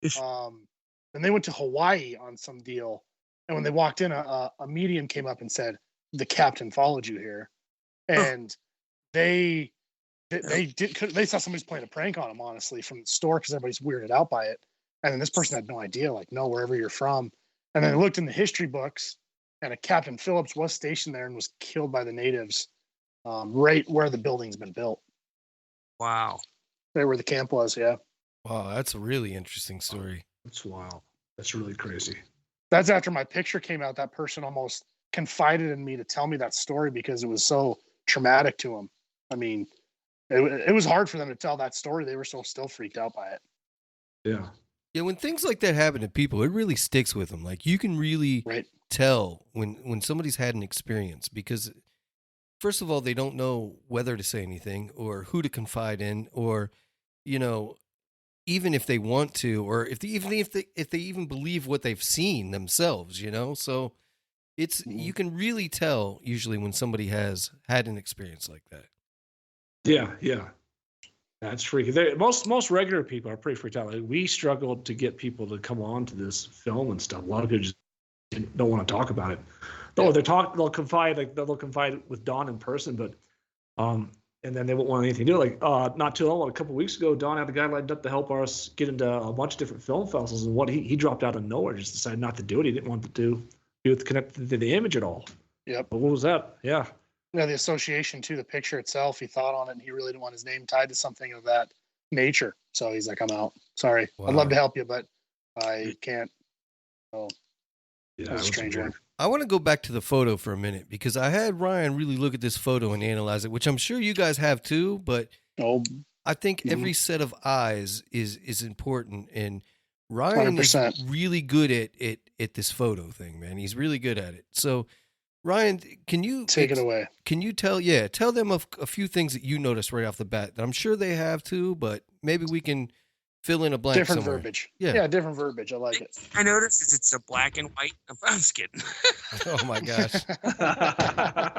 And they went to Hawaii on some deal. And when they walked in, a medium came up and said, "The captain followed you here." And they saw somebody's playing a prank on them, honestly, from the store, because everybody's weirded out by it. And then this person had no idea, like, no, wherever you're from. And then they looked in the history books, and a Captain Phillips was stationed there and was killed by the natives, right where the building's been built. Wow. Right where the camp was, yeah. Wow, that's a really interesting story. That's wild. That's really crazy. That's after my picture came out. That person almost confided in me to tell me that story because it was so traumatic to them. I mean, it was hard for them to tell that story. They were so still freaked out by it. Yeah. Yeah, when things like that happen to people, it really sticks with them. Like, you can really tell when somebody's had an experience, because first of all, they don't know whether to say anything or who to confide in, or, you know, even if they want to, or if they even believe what they've seen themselves, you know. So it's you can really tell usually when somebody has had an experience like that. Yeah. That's freaky. Most regular people are pretty freaked out. Like, we struggled to get people to come on to this film and stuff. A lot of people just don't want to talk about it. Though they'll confide with Don in person, but and then they won't want anything to do. Like, not too long, a couple of weeks ago, Don had a guy lined up to help us get into a bunch of different film festivals, and he dropped out of nowhere, just decided not to do it. He didn't want to be with connected to the image at all. Yep. But what was that? Yeah. Yeah, the association to the picture itself, he thought on it, and he really didn't want his name tied to something of that nature. So he's like, "I'm out. Sorry. Wow. I'd love to help you, but I can't." Oh, Yeah, that was a strange one. I want to go back to the photo for a minute, because I had Ryan really look at this photo and analyze it, which I'm sure you guys have too, but I think every set of eyes is important, and Ryan 100%. is really good at this photo thing, man. He's really good at it. So, Ryan, can you take it away? Can you tell them a few things that you noticed right off the bat that I'm sure they have too, but maybe we can fill in a blank Different somewhere. verbiage. Yeah, different verbiage. I like it. I noticed it's a black and white. I'm just kidding. Oh my gosh.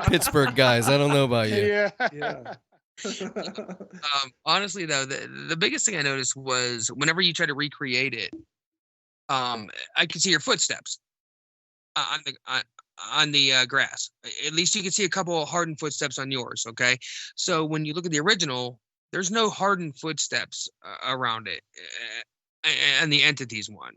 Pittsburgh guys, I don't know about you. Yeah. Honestly, though, the biggest thing I noticed was whenever you try to recreate it, I could see your footsteps on the grass. At least you can see a couple of hardened footsteps on yours. Okay, so when you look at the original, there's no hardened footsteps around it, and the entities one.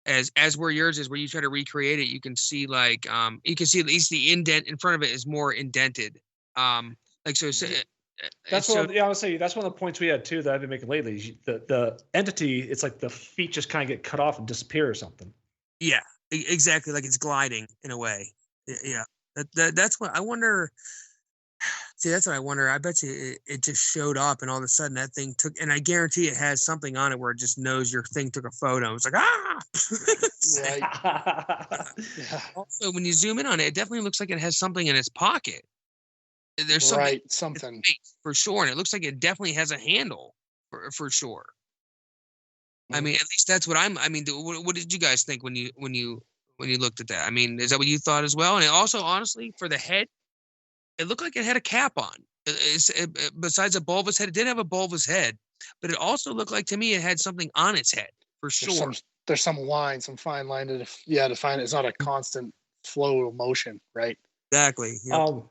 As where yours is, where you try to recreate it, you can see you can see at least the indent in front of it is more indented. That's I would say that's one of the points we had too that I've been making lately. The entity, it's like the feet just kind of get cut off and disappear or something. Yeah, exactly. Like it's gliding in a way. Yeah, that's what I wonder. See, that's what I wonder. I bet you it just showed up, and all of a sudden that thing took. And I guarantee it has something on it where it just knows your thing took a photo. It's like Right. Yeah. Also, when you zoom in on it, it definitely looks like it has something in its pocket. There's something for sure, and it looks like it definitely has a handle for sure. I mean, at least that's what I mean, what did you guys think when you looked at that? I mean, is that what you thought as well? And it also, honestly, for the head, it looked like it had a cap on. Besides a bulbous head, it did have a bulbous head, but it also looked like to me it had something on its head for sure. There's some line, some fine line to find it. It's not a constant flow of motion, right? Exactly. Yep.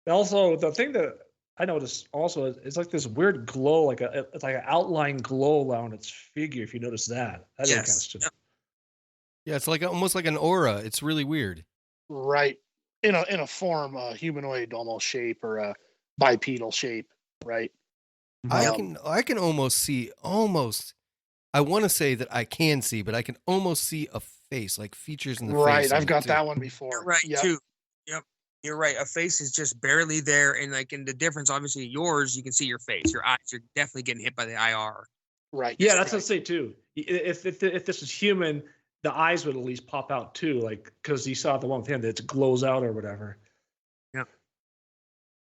Also, the thing that I noticed also is like this weird glow, it's like an outline glow around its figure. If you notice that, yes. Kind of Yeah, it's like almost like an aura. It's really weird. Right. In a form, a humanoid almost shape, or a bipedal shape, right? I can almost see I want to say that I can see, but I can almost see a face, like features in the face. Right, I've got that one before. You're right, too. Yep. You're right. A face is just barely there, and in the difference, obviously, yours, you can see your face. Your eyes are definitely getting hit by the IR. Right. Yeah, that's what I say too. If this is human, the eyes would at least pop out too, like because you saw the one with him that it glows out or whatever. Yeah.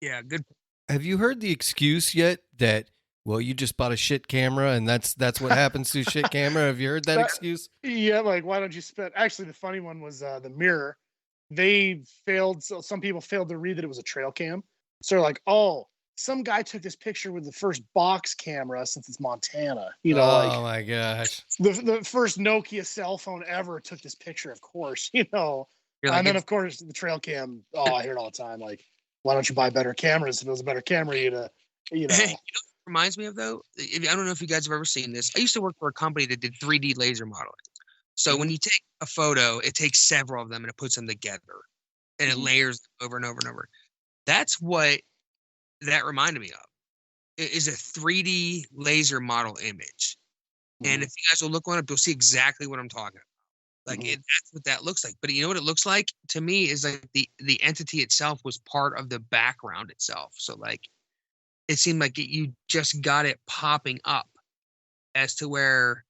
Yeah. Good. Have you heard the excuse yet that Well, you just bought a shit camera, and that's what happens to a shit camera. Have you heard that excuse? Yeah, like why don't you spend? Actually, the funny one was the mirror. They failed. So some people failed to read that it was a trail cam. So they're like, oh, some guy took this picture with the first box camera since it's Montana. You know, Oh my gosh. the first Nokia cell phone ever took this picture, of course. You know, You're like, and then of course the trail cam. Oh, I hear it all the time. Like, why don't you buy better cameras? If it was a better camera, you know. you know what it reminds me of though? I don't know if you guys have ever seen this. I used to work for a company that did 3D laser modeling. So when you take a photo, it takes several of them and it puts them together, and it layers over and over and over. That's what that reminded me of. It is a 3D laser model image. And if you guys will look one up, you'll see exactly what I'm talking about. Like that's what that looks like. But you know what it looks like to me is like the entity itself was part of the background itself. So like it seemed like you just got it popping up as to where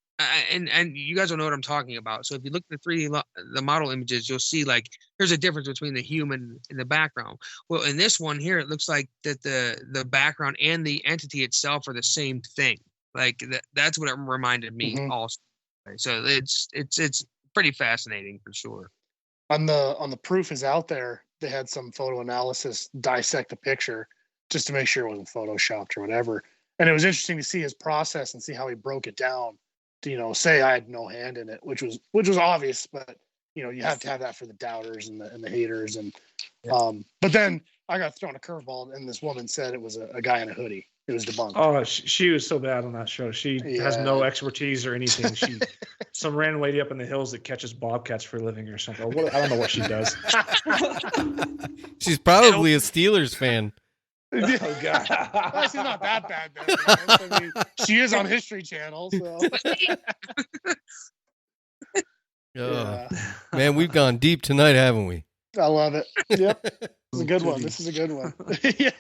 and you guys don't know what I'm talking about. So if you look at the 3D the model images, you'll see like there's a difference between the human and the background. Well, in this one here, it looks like that the background and the entity itself are the same thing. Like that's what it reminded me also. So it's pretty fascinating for sure. On the proof is out there, they had some photo analysis dissect the picture just to make sure it wasn't photoshopped or whatever. And it was interesting to see his process and see how he broke it down to, you know, say I had no hand in it, which was obvious, but you know, you have to have that for the doubters and the haters. And but then I got thrown a curveball and this woman said it was a guy in a hoodie. It was debunked. Oh, she was so bad on that show. She has no expertise or anything. She some random lady up in the hills that catches bobcats for a living or something. I don't know what she does. She's probably a Steelers fan. Oh God, well, she's not that bad. Then, I mean, she is on History Channel. So. Man, we've gone deep tonight, haven't we? I love it. Yep, this is a good one. This is a good one. Yeah.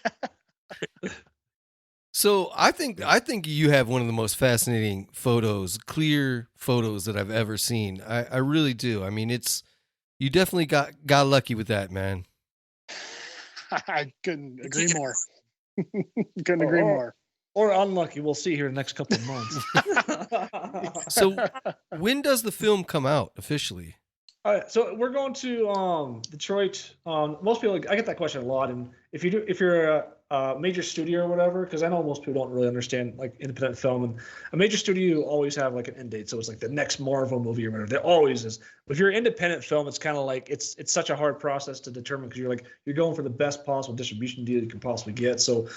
So I think you have one of the most fascinating photos, clear photos that I've ever seen. I really do. I mean, you definitely got lucky with that, man. I couldn't agree more. Couldn't agree more. Or unlucky. We'll see here in the next couple of months. So when does the film come out officially? All right, so we're going to Detroit. Most people, I get that question a lot, and if you're a major studio or whatever, because I know most people don't really understand like independent film, and a major studio always have like an end date, so it's like the next Marvel movie or whatever. There always is. But if you're an independent film, it's kind of like it's such a hard process to determine because you're going for the best possible distribution deal you can possibly get. So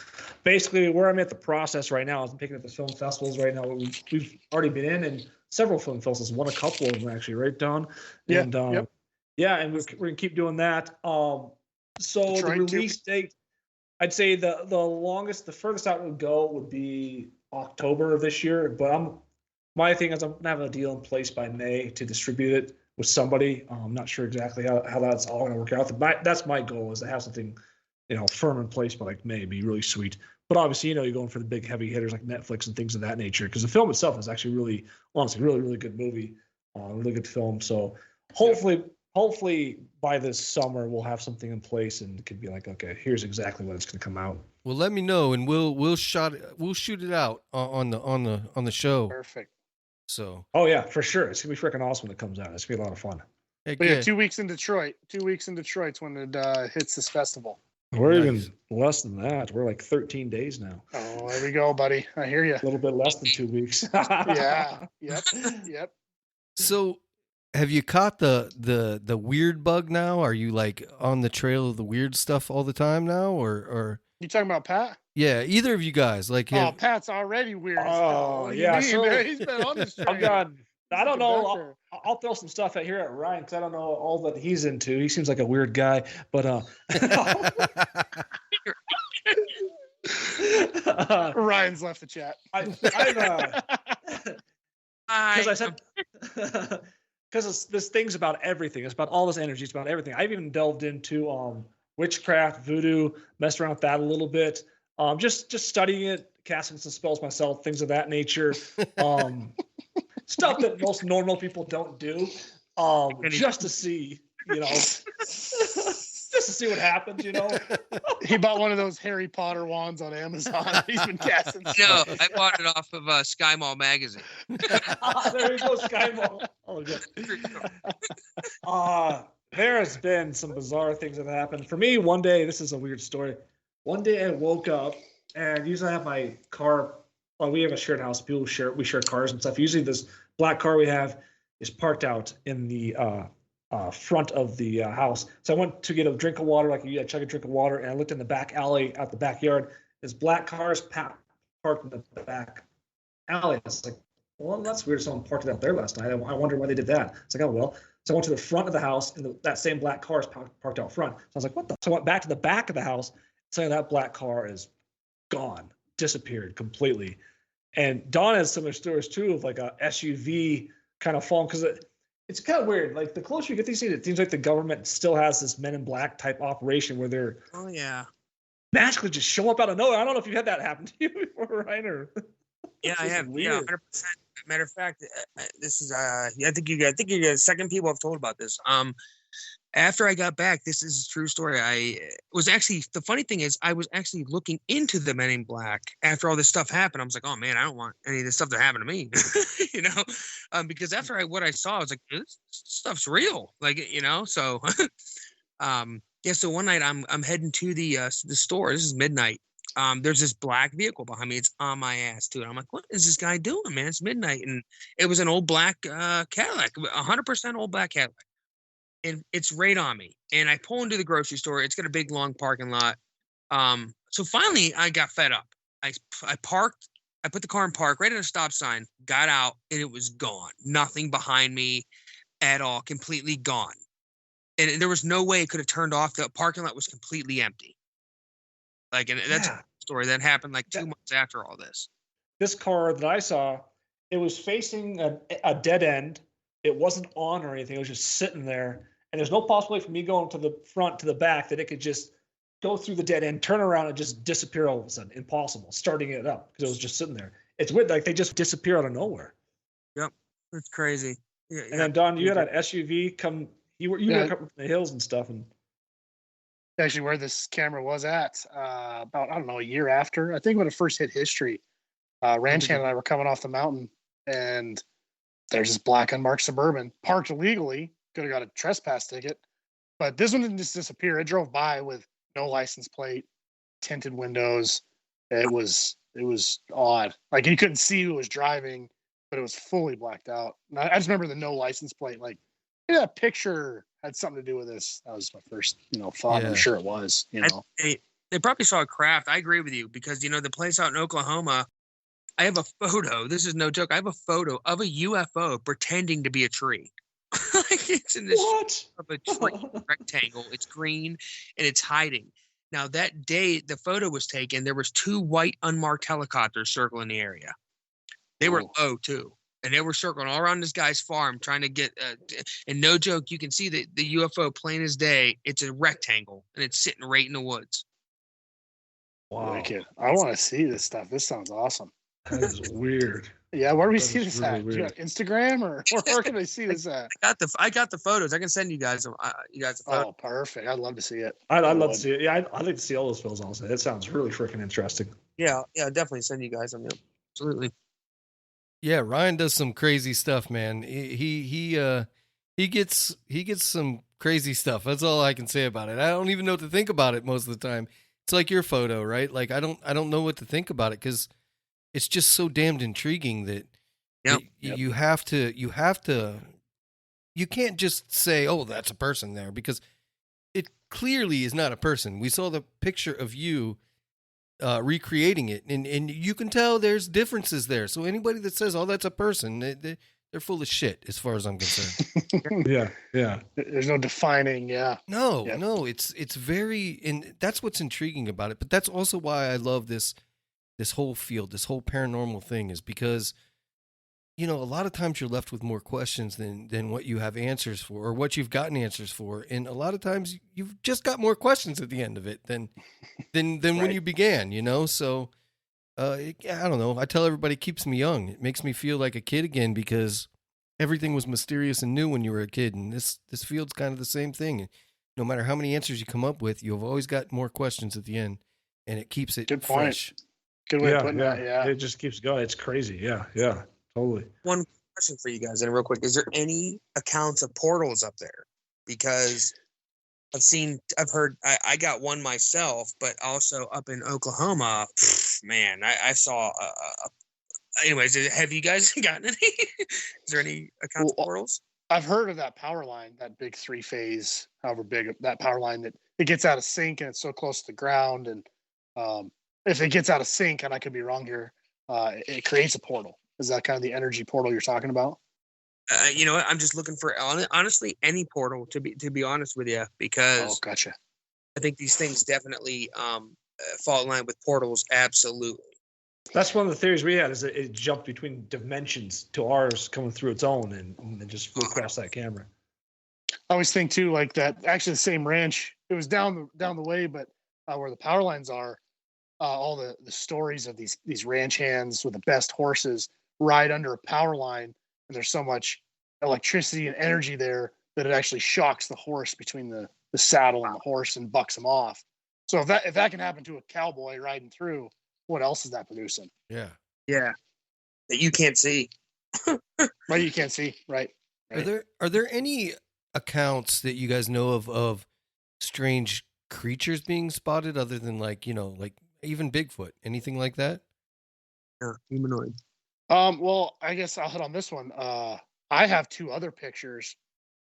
basically, where I'm at the process right now is I'm picking up the film festivals right now. We've already been in and several film festivals, won a couple of them actually, right, Don? Yeah. And and we're gonna keep doing that. So Detroit, the release date, I'd say the furthest out would go would be October of this year. But my thing is I'm gonna have a deal in place by May to distribute it with somebody. I'm not sure exactly how that's all gonna work out. That's my goal, is to have something, firm in place by like May. It'd be really sweet. But obviously, you're going for the big heavy hitters like Netflix and things of that nature, because the film itself is actually really, honestly, really good movie, really good film. So hopefully by this summer we'll have something in place and it could be like, okay, here's exactly when it's going to come out. Well, let me know and we'll shoot it out on the show. Perfect. So. Oh yeah, for sure. It's gonna be freaking awesome when it comes out. It's gonna be a lot of fun. Hey, but yeah, 2 weeks in Detroit. 2 weeks in Detroit's when it hits this festival. We're even less than that. We're like 13 days now. Oh, there we go, buddy. I hear you. A little bit less than 2 weeks. Yeah. Yep. So, have you caught the weird bug now? Are you like on the trail of the weird stuff all the time now, or? You talking about Pat? Yeah, either of you guys. Like, Pat's already weird. Oh, yeah. So he's been on this train. Oh God. I don't know. I'll throw some stuff out here at Ryan because I don't know all that he's into. He seems like a weird guy, but Ryan's left the chat. Because this thing's about everything. It's about all this energy. It's about everything. I've even delved into witchcraft, voodoo, messed around with that a little bit. Just studying it, casting some spells myself, things of that nature. Stuff that most normal people don't do, just to see, just to see what happens, you know. He bought one of those Harry Potter wands on Amazon. He's been casting. No, I bought it off of Sky Mall magazine. There you go, Sky Mall. Oh, good. There has been some bizarre things that have happened. For me, one day, this is a weird story. One day I woke up and usually I have my car. Well, we have a shared house. We share cars and stuff. Usually this black car we have is parked out in the front of the house. So I went to get a drink of water, like you chug a drink of water, and I looked in the back alley at the backyard. This black car is parked in the back alley. I was like, well, that's weird. Someone parked it out there last night. I wonder why they did that. It's like, oh, well. So I went to the front of the house, and that same black car is parked out front. So I was like, what the? So I went back to the back of the house, saying that black car is gone, disappeared completely. And Dawn has similar stories too of like a SUV kind of falling, because it's kind of weird. Like the closer you get these things, it seems like the government still has this Men in Black type operation where they're magically just show up out of nowhere. I don't know if you've had that happen to you before, Ryan, or yeah, I have. Weird. Yeah, 100%. Matter of fact, this is I think you're the second people I've told about this. After I got back, this is a true story. The funny thing is, I was actually looking into the Men in Black after all this stuff happened. I was like, oh man, I don't want any of this stuff to happen to me, you know, because after what I saw, I was like, this stuff's real, like, you know. So, yeah. So one night I'm heading to the store. This is midnight. There's this black vehicle behind me. It's on my ass too. And I'm like, what is this guy doing, man? It's midnight, and it was an old black Cadillac, 100% old black Cadillac. And it's right on me. And I pull into the grocery store. It's got a big, long parking lot. So finally, I got fed up. I parked. I put the car in park right at a stop sign, got out, and it was gone. Nothing behind me at all. Completely gone. And there was no way it could have turned off. The parking lot was completely empty. Like, and that's a story that happened like 2 months after all this. This car that I saw, it was facing a dead end. It wasn't on or anything. It was just sitting there. And there's no possibility for me going to the front to the back that it could just go through the dead end, turn around, and just disappear all of a sudden. Impossible. Starting it up because it was just sitting there. It's weird. Like they just disappear out of nowhere. Yep. It's crazy. Yeah, and then Don, you had that SUV come. You were coming from the hills and stuff. And actually, where this camera was at, about, I don't know, a year after, I think when it first hit history, Ranch Hand and I were coming off the mountain, and there's this black unmarked Suburban parked illegally. Could have got a trespass ticket, but this one didn't just disappear. It drove by with no license plate, tinted windows. It was odd. Like you couldn't see who was driving, but it was fully blacked out. And I just remember the no license plate. Like, maybe that picture had something to do with this. That was my first, thought. Yeah. I'm sure it was. They probably saw a craft. I agree with you because the place out in Oklahoma. I have a photo. This is no joke. I have a photo of a UFO pretending to be a tree. Like it's in this of a rectangle. It's green and it's hiding. Now that day the photo was taken, there was 2 white unmarked helicopters circling the area. They were low too, and they were circling all around this guy's farm trying to get. And no joke, you can see the UFO plain as day. It's a rectangle and it's sitting right in the woods. Wow! Wicked. I want to see this stuff. This sounds awesome. That is weird. Yeah, where do we see this at? Instagram or where can I see this at? I got the photos. I can send you guys them. Oh, perfect. I'd love to see it. I'd love to see it. Yeah, I'd like to see all those photos also. That sounds really freaking interesting. Yeah, definitely send you guys them. Yeah, absolutely. Yeah, Ryan does some crazy stuff, man. He gets some crazy stuff. That's all I can say about it. I don't even know what to think about it most of the time. It's like your photo, right? Like I don't know what to think about it because it's just so damned intriguing that you have to, you can't just say, oh, that's a person there, because it clearly is not a person. We saw the picture of you recreating it, and you can tell there's differences there. So anybody that says, oh, that's a person, they're full of shit as far as I'm concerned. Yeah. There's no defining, No, it's very, and that's what's intriguing about it. But that's also why I love this whole field, this whole paranormal thing, is because, a lot of times you're left with more questions than what you have answers for, or what you've gotten answers for. And a lot of times you've just got more questions at the end of it than right. When you began, So, I don't know. I tell everybody it keeps me young. It makes me feel like a kid again because everything was mysterious and new when you were a kid. And this field's kind of the same thing. no matter how many answers you come up with, you've always got more questions at the end, and it keeps it Good point. fresh. Good way of putting that. Yeah. It just keeps going. It's crazy. Yeah, totally. One question for you guys, and real quick, is there any accounts of portals up there? Because I've heard, I got one myself, but also up in Oklahoma, man, I saw. Anyways, have you guys gotten any? Is there any accounts of portals? I've heard of that power line, that big 3-phase, however big that power line that it gets out of sync and it's so close to the ground. And if it gets out of sync, and I could be wrong here, it creates a portal. Is that kind of the energy portal you're talking about? You know what? I'm just looking for honestly any portal to be honest with you, because gotcha. I think these things definitely fall in line with portals. Absolutely. That's one of the theories we had, is that it jumped between dimensions to ours coming through its own and then just flew across that camera. I always think too, like that. Actually, the same ranch. It was down the way, but where the power lines are, all the stories of these ranch hands with the best horses ride under a power line, and there's so much electricity and energy there that it actually shocks the horse between the saddle and the horse and bucks him off. So if that can happen to a cowboy riding through, what else is that producing? Yeah, that you can't see. Right, you can't see. Right. Are there any accounts that you guys know of strange creatures being spotted, other than like even Bigfoot, anything like that? Yeah, humanoid. Well, I guess I'll hit on this one. I have 2 other pictures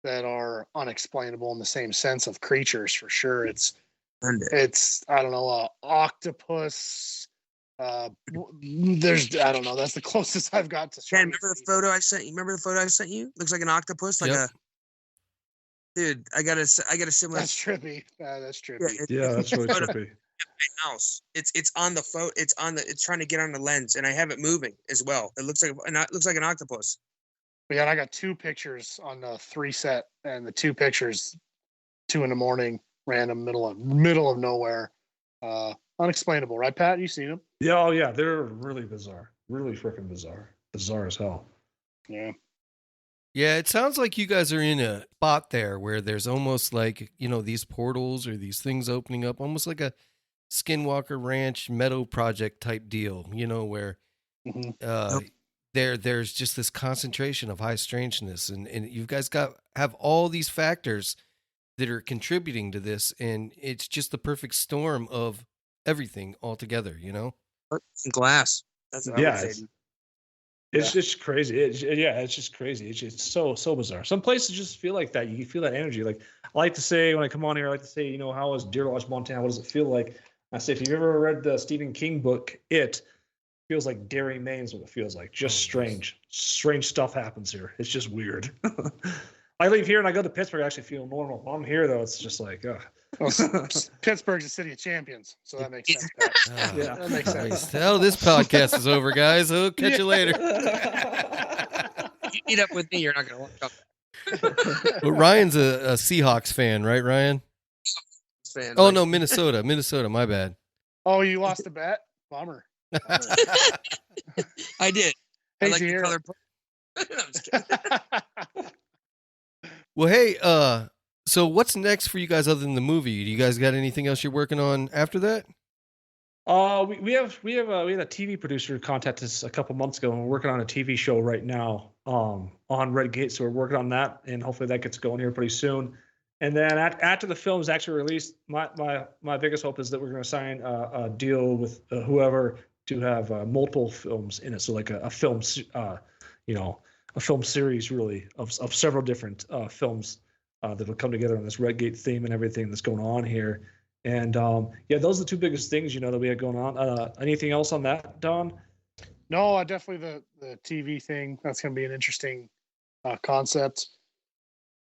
that are unexplainable in the same sense of creatures for sure. It's I don't know, octopus. There's I don't know. That's the closest I've got to. Ken, remember the photo I sent you? Looks like an octopus, dude. I got a similar. That's trippy. That's trippy. Yeah, that's really trippy. My house. It's on the photo. It's trying to get on the lens, and I have it moving as well. It looks like an octopus. But yeah, I got 2 pictures on the 3 set, and the 2 pictures, 2 a.m, random, middle of nowhere. Unexplainable, right, Pat? You seen them? Yeah, oh yeah, they're really bizarre, really freaking bizarre as hell. Yeah. Yeah, it sounds like you guys are in a spot there where there's almost like, these portals or these things opening up, almost like a Skinwalker Ranch Meadow Project type deal, where there's just this concentration of high strangeness, and you guys have all these factors that are contributing to this, and it's just the perfect storm of everything all together, Glass. That's what I would say. It's just crazy. It's just crazy. It's just so bizarre. Some places just feel like that. You feel that energy. Like I like to say when I come on here, I like to say, how is Deer Lodge, Montana? What does it feel like? I say, if you've ever read the Stephen King book, it feels like Derry, Maine is what it feels like. Just strange. Strange stuff happens here. It's just weird. I leave here and I go to Pittsburgh. I actually feel normal. While I'm here though, it's just like, Well, Pittsburgh's a city of champions, so that makes sense. Yeah, that makes sense. Hell, this podcast is over, guys. I'll catch you later. If you meet up with me, you're not going to want to come. Well, Ryan's a Seahawks fan, right, Ryan? Fan, oh no, Minnesota. My bad. Oh, you lost a bet? Bummer. I did. Hey, I like the color. No, I'm just kidding. Well, hey, so what's next for you guys other than the movie? Do you guys got anything else you're working on after that? We had a TV producer contact us a couple months ago, and we're working on a TV show right now on Redgate. So we're working on that, and hopefully that gets going here pretty soon. And then after the film is actually released, my biggest hope is that we're going to sign a deal with whoever to have multiple films in it. So like a film, a film series really of several different films that will come together on this Redgate theme and everything that's going on here. And those are the 2 biggest things, that we had going on. Anything else on that, Don? No, definitely the TV thing. That's going to be an interesting concept.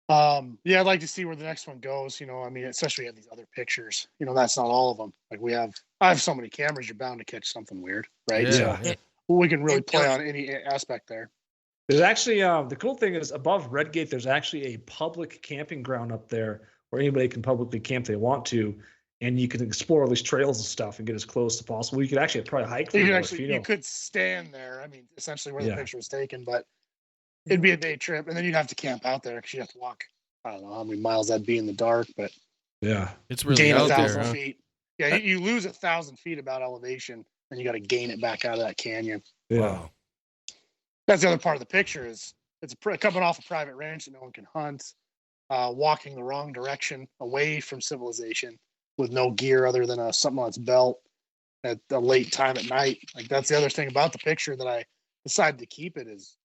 I'd like to see where the next one goes. Especially at these other pictures. That's not all of them. Like I have so many cameras, you're bound to catch something weird, right? Yeah. So we can really play on any aspect there. There's actually the cool thing is above Redgate, there's actually a public camping ground up there where anybody can publicly camp if they want to, and you can explore all these trails and stuff and get as close as possible. You could actually probably hike. You could stand there. I mean, essentially where the picture was taken, but it'd be a day trip, and then you'd have to camp out there because you have to walk I don't know how many miles that'd be in the dark, but Yeah. It's really gain out there, 1,000 huh? feet. Yeah, you lose 1,000 feet about elevation, and you got to gain it back out of that canyon. Yeah. Wow. That's the other part of the picture is it's coming off a private ranch that no one can hunt, walking the wrong direction away from civilization with no gear other than something on its belt at a late time at night. Like that's the other thing about the picture that I decided to keep it is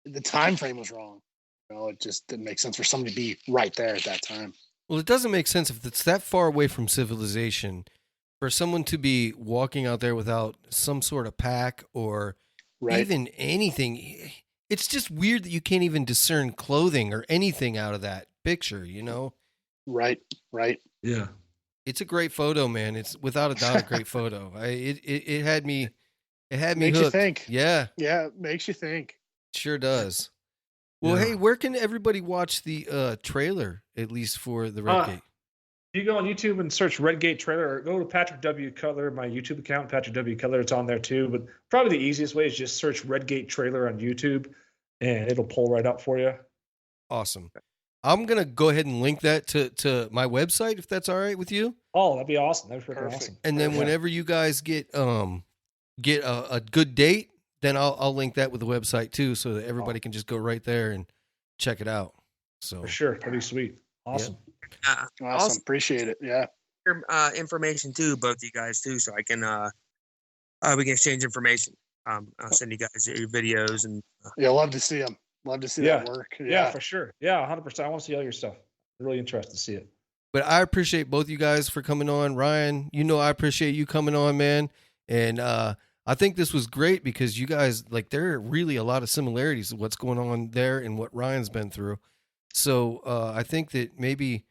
the time frame was wrong. You know, it just didn't make sense for somebody to be right there at that time. Well, it doesn't make sense if it's that far away from civilization for someone to be walking out there without some sort of pack or Right. even anything. It's just weird that you can't even discern clothing or anything out of that picture, you know? Right. Yeah. It's a great photo, man. It's without a doubt a great photo. It had me Makes you hooked. think. Yeah, Yeah, it makes you think. sure does. Well, Yeah. hey, where can everybody watch the trailer, at least for the Redgate? You go on YouTube and search Redgate trailer, or go to Patrick W. Cutler, my YouTube account, Patrick W. Cutler. It's on there too. But probably the easiest way is just search Redgate trailer on YouTube, and it'll pull right up for you. Awesome. I'm gonna go ahead and link that to my website if that's all right with you. Oh, that'd be awesome. That'd be freaking Perfect. awesome. And then Yeah. whenever you guys get a good date, then I'll link that with the website too, so that everybody can just go right there and check it out. So For sure, that'd be sweet. Awesome. Awesome. Also, Appreciate it. Yeah. your, information too, both you guys too, so I can we can exchange information. I'll send you guys your videos and Yeah, love to see them. Love to see that work. Yeah, for sure. Yeah, 100%. I want to see all your stuff. I'm really interested to see it. But I appreciate both you guys for coming on. Ryan, you know I appreciate you coming on, man. And I think this was great because you guys, like, there are really a lot of similarities of what's going on there and what Ryan's been through. So I think that maybe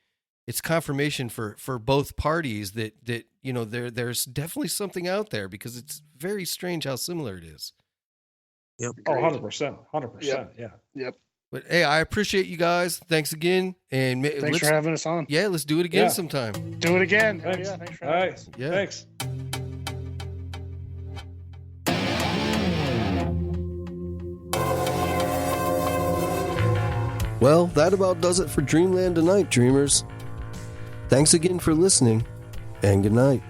it's confirmation for both parties that you know there's definitely something out there because it's very strange how similar it is. yep. Oh, 100%. 100%. Yep. Yeah. Yep. But hey, I appreciate you guys. Thanks again. And Thanks let's, for having us on. yeah, let's do it again Yeah. sometime. Do it again. Hell Thanks. yeah, thanks for All having right. us. Yeah. Thanks. Well, that about does it for Dreamland tonight, dreamers. Thanks again for listening, and good night.